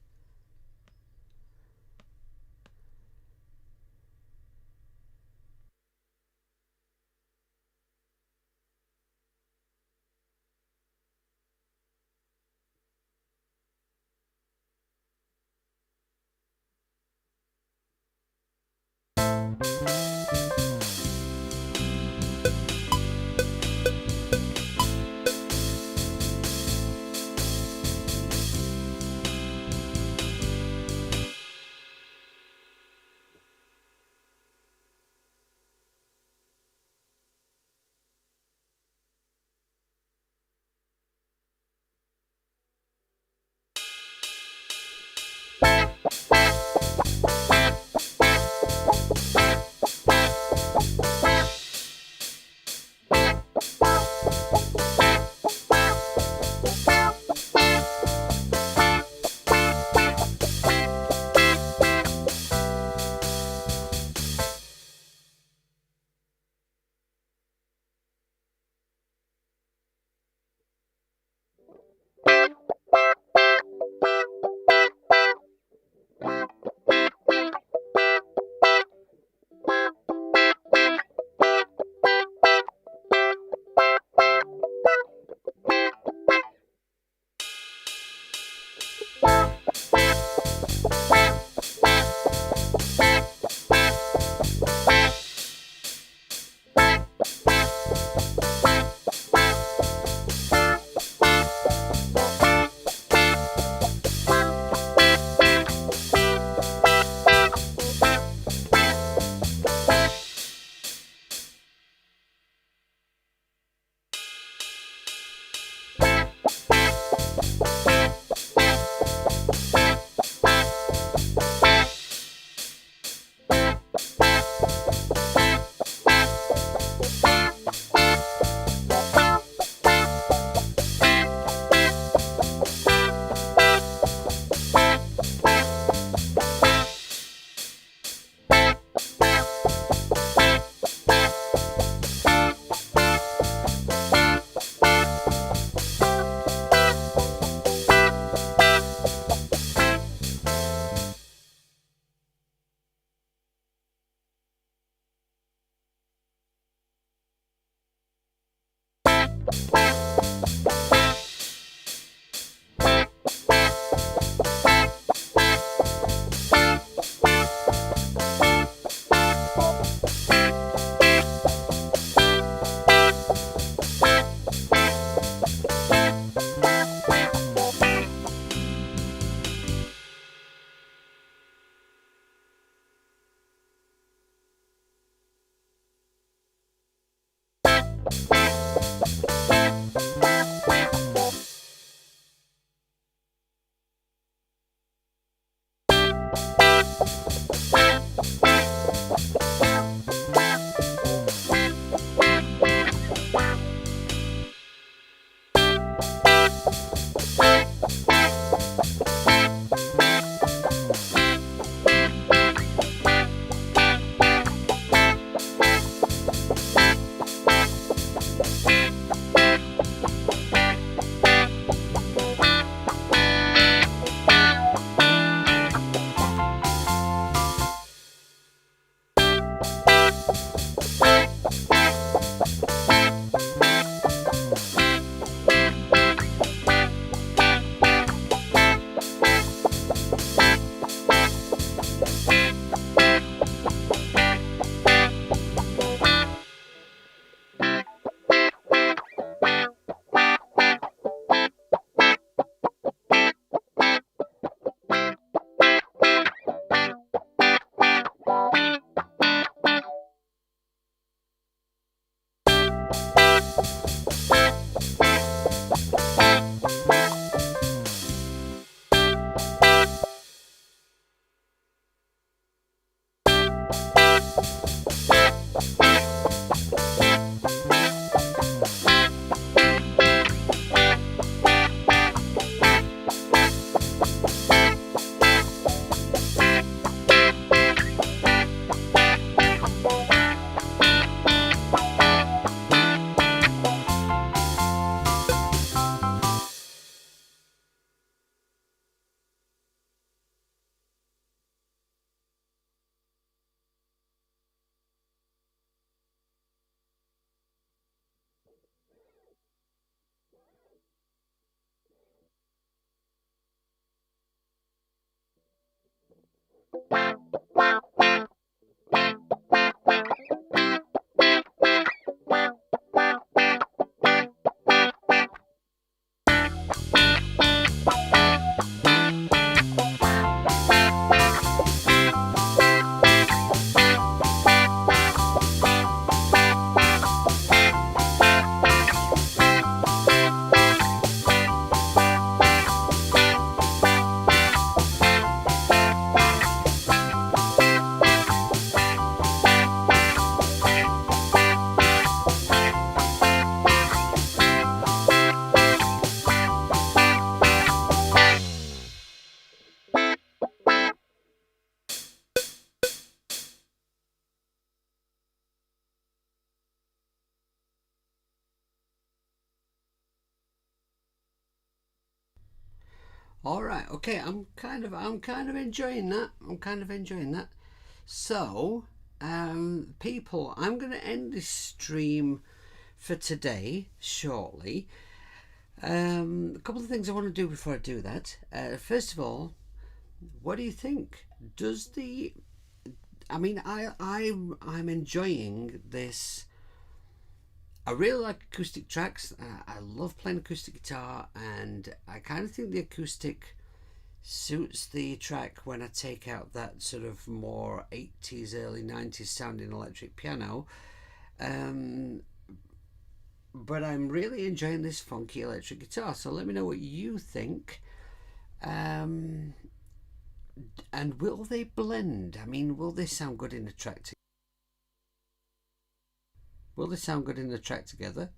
All right, okay. I'm kind of enjoying that. So, people, I'm going to end this stream for today shortly. A couple of things I want to do before I do that. First of all, what do you think? Does the I mean, I'm enjoying this. I really like acoustic tracks. I love playing acoustic guitar, and I kind of think the acoustic suits the track when I take out that sort of more 80s, early 90s sounding electric piano. But I'm really enjoying this funky electric guitar. So let me know what you think. And will they blend? I mean, will they sound good in the track? Will they sound good in the track together?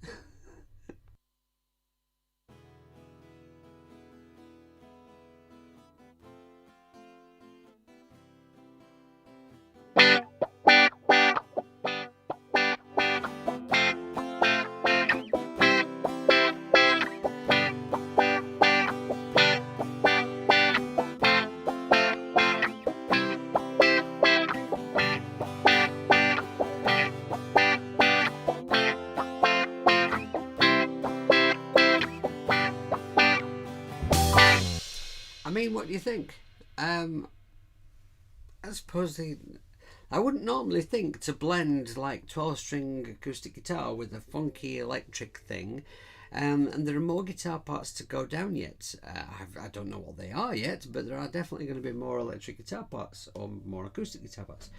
I mean, what do you think? I suppose I wouldn't normally think to blend like 12-string acoustic guitar with a funky electric thing, and there are more guitar parts to go down yet. I don't know what they are yet, but there are definitely going to be more electric guitar parts or more acoustic guitar parts.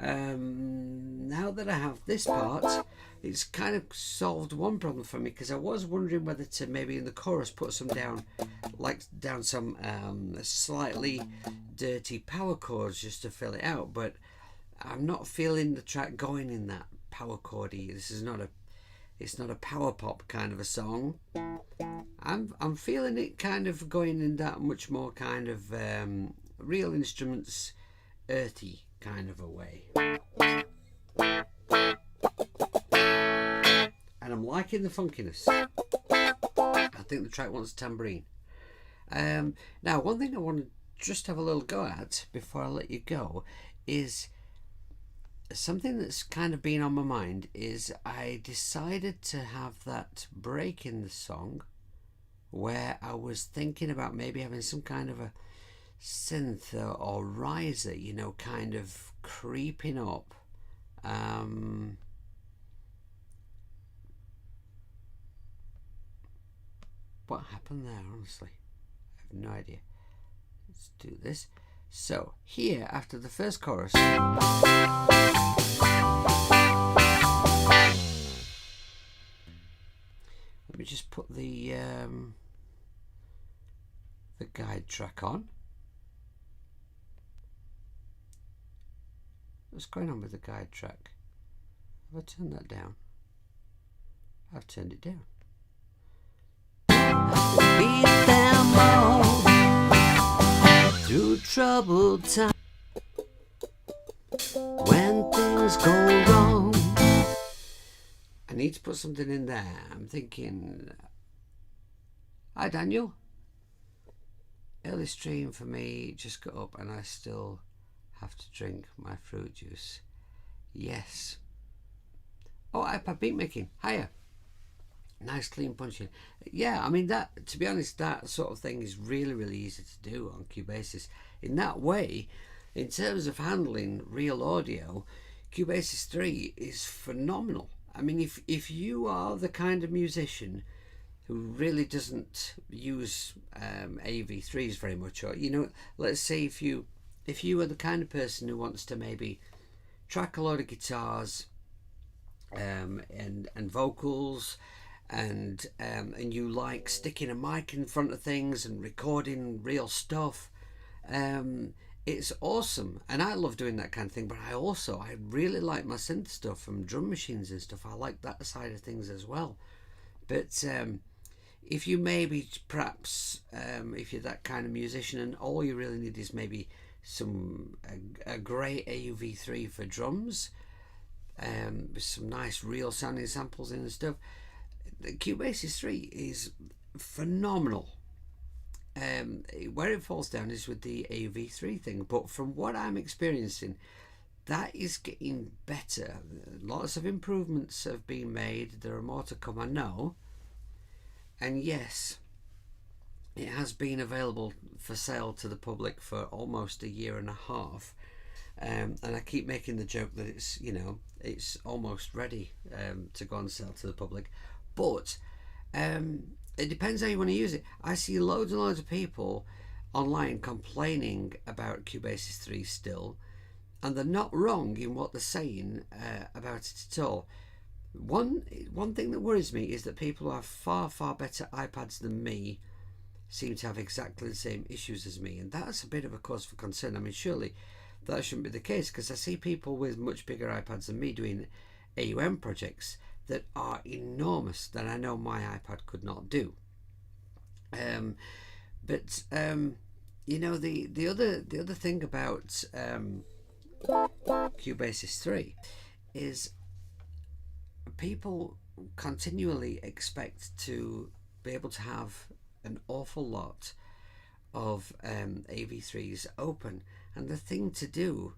Now that I have this part, it's kind of solved one problem for me, because I was wondering whether to maybe in the chorus put some down some slightly dirty power chords just to fill it out, but I'm not feeling the track going in that power chordy. It's not a power pop kind of a song. I'm feeling it kind of going in that much more kind of real instruments, earthy kind of a way. And I'm liking the funkiness. I think the track wants a tambourine. Now, one thing I want to just have a little go at before I let you go is something that's kind of been on my mind. Is I decided to have that break in the song where I was thinking about maybe having some kind of a synth or riser, kind of creeping up. What happened there, honestly? I have no idea. Let's do this. So, here, after the first chorus, let me just put the guide track on. What's going on with the guide track? Have I turned that down? I've turned it down. Beat them all through troubled times when things go wrong. I need to put something in there. I'm thinking, hi Daniel. Early stream for me, just got up and I still have to drink my fruit juice. Yes. Oh, iPad beat making. Hiya. Nice clean punching. Yeah, I mean, that, to be honest, that sort of thing is really, really easy to do on Cubase. In that way, in terms of handling real audio, Cubase 3 is phenomenal. I mean, if you are the kind of musician who really doesn't use AV3s very much, or let's say if you are the kind of person who wants to maybe track a load of guitars and vocals, and you like sticking a mic in front of things and recording real stuff, it's awesome, and I love doing that kind of thing. But I really like my synth stuff from drum machines and stuff. I like that side of things as well. But if you maybe perhaps if you're that kind of musician and all you really need is maybe a great AUV3 for drums, with some nice real sounding samples in and stuff, the Cubase 3 is phenomenal. Where it falls down is with the AUV3 thing, but from what I'm experiencing, that is getting better. Lots of improvements have been made. There are more to come, I know. And yes, it has been available for sale to the public for almost 1.5 years. And I keep making the joke that it's almost ready to go and sell to the public. But it depends how you want to use it. I see loads and loads of people online complaining about Cubase 3 still, and they're not wrong in what they're saying about it at all. One thing that worries me is that people who have far better iPads than me seem to have exactly the same issues as me, and that's a bit of a cause for concern. I mean, surely that shouldn't be the case, because I see people with much bigger iPads than me doing AUM projects that are enormous that I know my iPad could not do. But the other thing about Cubase 3 is people continually expect to be able to have an awful lot of AV3s open, and the thing to do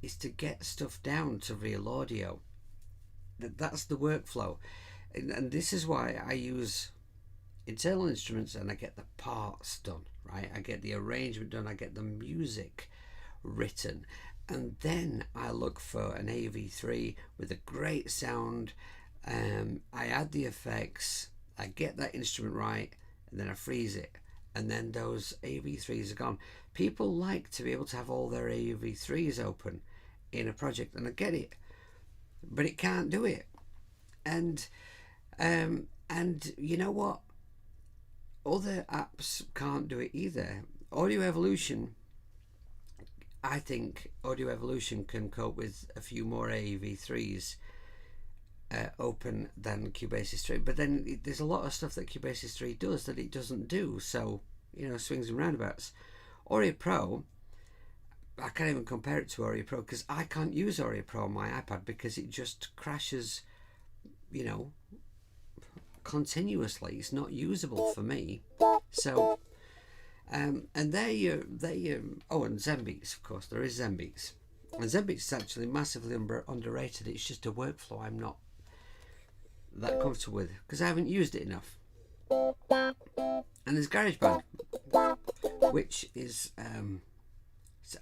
is to get stuff down to real audio. That's the workflow, and this is why I use internal instruments, and I get the parts done, right? I get the arrangement done, I get the music written, and then I look for an AV3 with a great sound. I add the effects, I get that instrument right, and then I freeze it, and then those AV3s are gone. People like to be able to have all their AV3s open in a project, and I get it, but it can't do it. And you know what? Other apps can't do it either. Audio Evolution, I think Audio Evolution can cope with a few more AV3s open than Cubase 3, but then there's a lot of stuff that Cubase 3 does that it doesn't do, so swings and roundabouts. Audio Pro, I can't even compare it to Audio Pro, because I can't use Audio Pro on my iPad because it just crashes continuously. It's not usable for me. So and they're your and Zenbeats, of course. There is Zenbeats, and Zenbeats is actually massively underrated. It's just a workflow I'm not that comfortable with because I haven't used it enough. And there's GarageBand, which is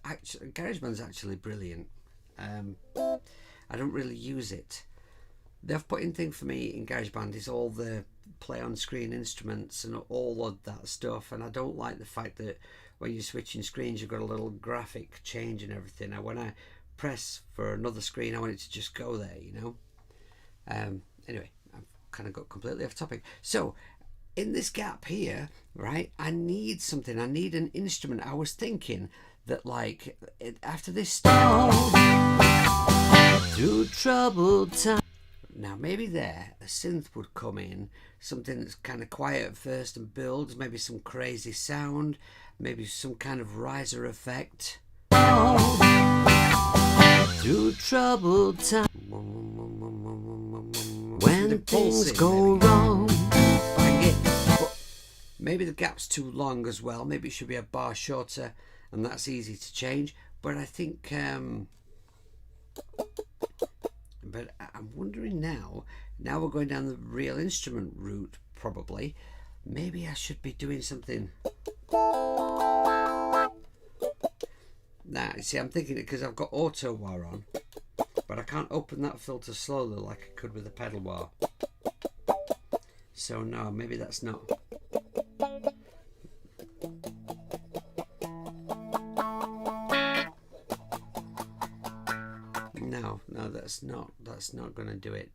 GarageBand's actually brilliant. I don't really use it. The off-putting thing for me in GarageBand is all the play on screen instruments and all of that stuff, and I don't like the fact that when you're switching screens you've got a little graphic change and everything. Now when I press for another screen I want it to just go there, anyway, I've kind of got completely off topic. So in this gap here, right, I need something. I need an instrument. I was thinking that after this storm through troubled time, now maybe a synth would come in, something that's kind of quiet at first and builds, maybe some crazy sound, maybe some kind of riser effect. Through troubled time, when things go wrong, but maybe the gap's too long as well. Maybe it should be a bar shorter, and that's easy to change. But I think but I'm wondering now we're going down the real instrument route, probably. Maybe I should be doing something. Now, see, I'm thinking it because I've got auto wah on, but I can't open that filter slowly like I could with the pedal wah. So no, maybe that's not. No, that's not going to do it.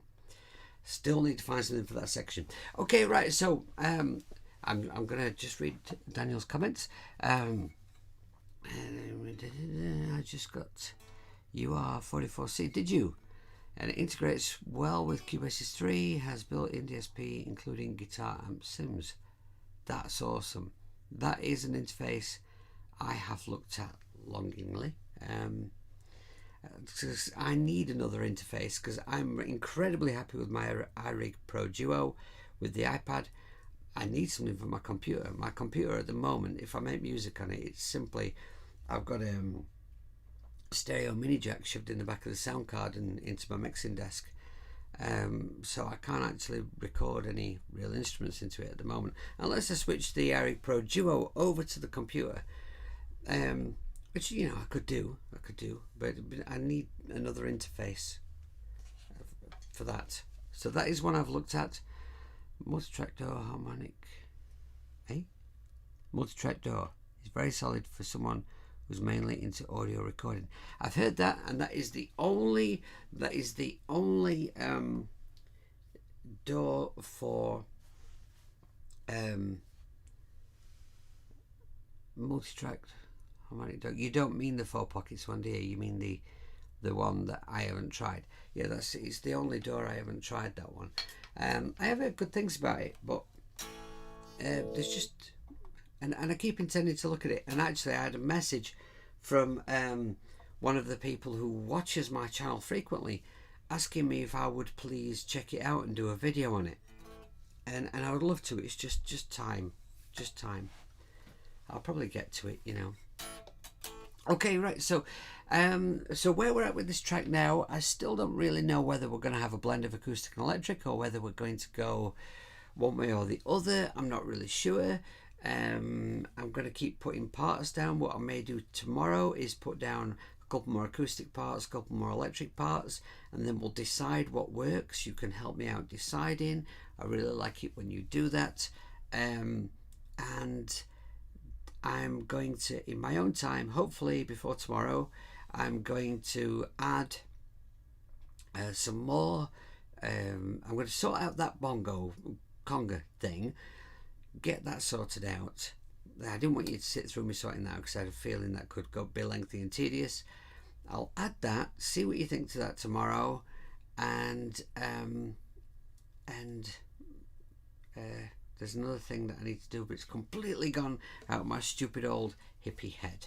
Still need to find something for that section. Okay, right. So I'm going to just read Daniel's comments. I just got UR44C. Did you? And it integrates well with Cubase's 3. Has built-in DSP, including guitar amp sims. That's awesome. That is an interface I have looked at longingly. I need another interface because I'm incredibly happy with my iRig Pro Duo with the iPad. I need something for my computer. My computer at the moment, if I make music on it, it's simply, I've got a stereo mini jack shoved in the back of the sound card and into my mixing desk. So I can't actually record any real instruments into it at the moment unless I switch the iRig Pro Duo over to the computer. Which, you know, I could do, but I need another interface for that. So that is one I've looked at. Multi-track door harmonic. Multi-track door is very solid for someone who's mainly into audio recording. I've heard that, and that is the only door for multi-track. You don't mean the 4 pockets one, do you? You mean the one that I haven't tried. Yeah, it's the only door I haven't tried, that one. I have heard good things about it, but there's just and I keep intending to look at it. And actually, I had a message from one of the people who watches my channel frequently, asking me if I would please check it out and do a video on it. And I would love to. It's just time. I'll probably get to it, you know. Okay, right, so where we're at with this track now, I still don't really know whether we're going to have a blend of acoustic and electric or whether we're going to go one way or the other. I'm not really sure. I'm going to keep putting parts down. What I may do tomorrow is put down a couple more acoustic parts, a couple more electric parts, and then we'll decide what works. You can help me out deciding. I really like it when you do that. And I'm going to, in my own time, hopefully before tomorrow, I'm going to add some more. I'm going to sort out that conga thing, get that sorted out. I didn't want you to sit through me sorting that out because I had a feeling that could be lengthy and tedious. I'll add that, see what you think to that tomorrow, and there's another thing that I need to do, but it's completely gone out of my stupid old hippie head.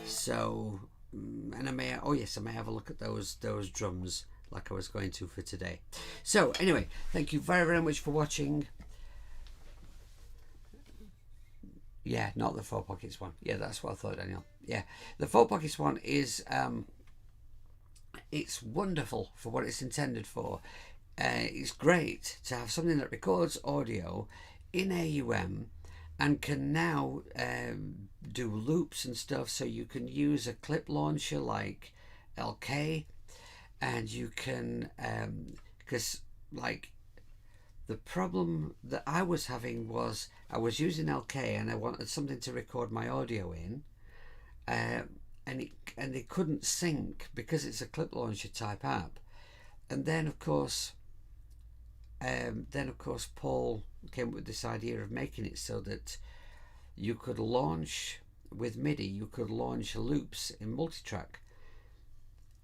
So, and I may have a look at those drums like I was going to for today. So anyway, thank you very, very much for watching. Yeah, not the 4 pockets one. Yeah, that's what I thought, Daniel. Yeah, the 4 pockets one is it's wonderful for what it's intended for. It's great to have something that records audio in AUM and can now do loops and stuff, so you can use a clip launcher like LK, and you can because like the problem that I was having was I was using LK and I wanted something to record my audio in, and it couldn't sync because it's a clip launcher type app. And then of course Paul came up with this idea of making it so that you could launch with MIDI, you could launch loops in multitrack,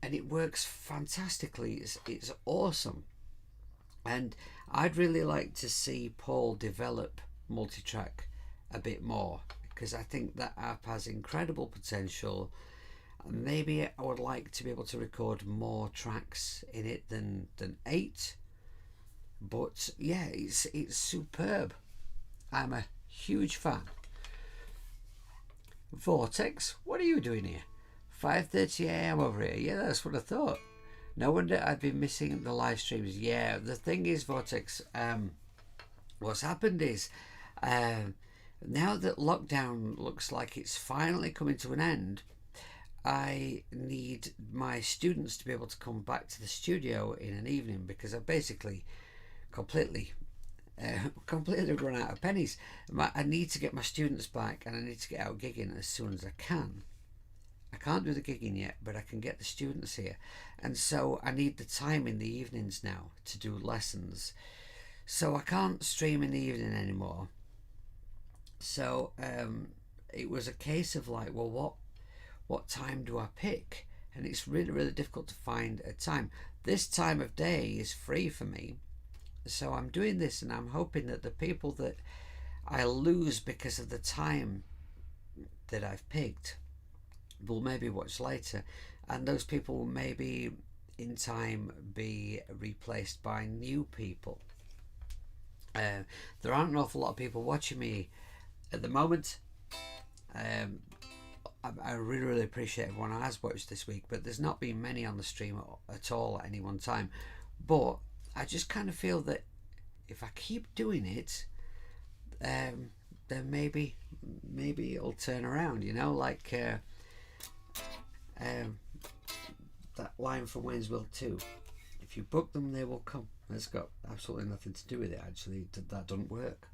and it works fantastically. It's awesome, and I'd really like to see Paul develop multitrack a bit more, because I think that app has incredible potential. Maybe I would like to be able to record more tracks in it than 8. But yeah, it's superb. I'm a huge fan. Vortex, what are you doing here? 5:30 AM over here. Yeah, that's what I thought. No wonder I've been missing the live streams. Yeah, the thing is, Vortex, what's happened is now that lockdown looks like it's finally coming to an end, I need my students to be able to come back to the studio in an evening, because I basically completely run out of pennies. I need to get my students back, and I need to get out gigging as soon as I can. I can't do the gigging yet, but I can get the students here, and so I need the time in the evenings now to do lessons. So I can't stream in the evening anymore. So it was a case of like, well, what time do I pick? And it's really, really difficult to find a time. This time of day is free for me, so I'm doing this, and I'm hoping that the people that I lose because of the time that I've picked will maybe watch later, and those people will maybe in time be replaced by new people. There aren't an awful lot of people watching me at the moment. I really, really appreciate everyone who has watched this week, but there's not been many on the stream at all at any one time. But I just kind of feel that if I keep doing it, then maybe it'll turn around, like that line from Wayne's World 2. If you book them, they will come. That's got absolutely nothing to do with it, actually. That doesn't work.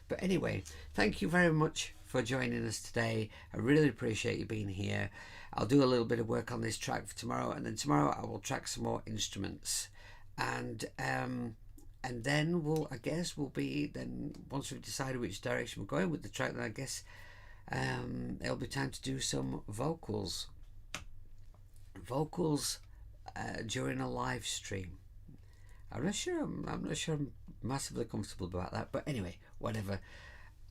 But anyway, thank you very much for joining us today. I really appreciate you being here. I'll do a little bit of work on this track for tomorrow, and then tomorrow I will track some more instruments, and then we'll be once we've decided which direction we're going with the track, then I guess it'll be time to do some vocals during a live stream. I'm not sure I'm massively comfortable about that, but anyway, whatever,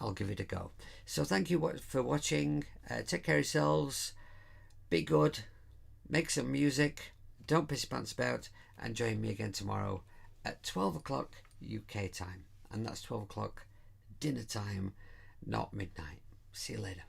I'll give it a go. So thank you for watching. Take care of yourselves, be good, make some music, don't piss your pants about, and join me again tomorrow at 12 o'clock UK time, and that's 12 o'clock dinner time, not midnight. See you later.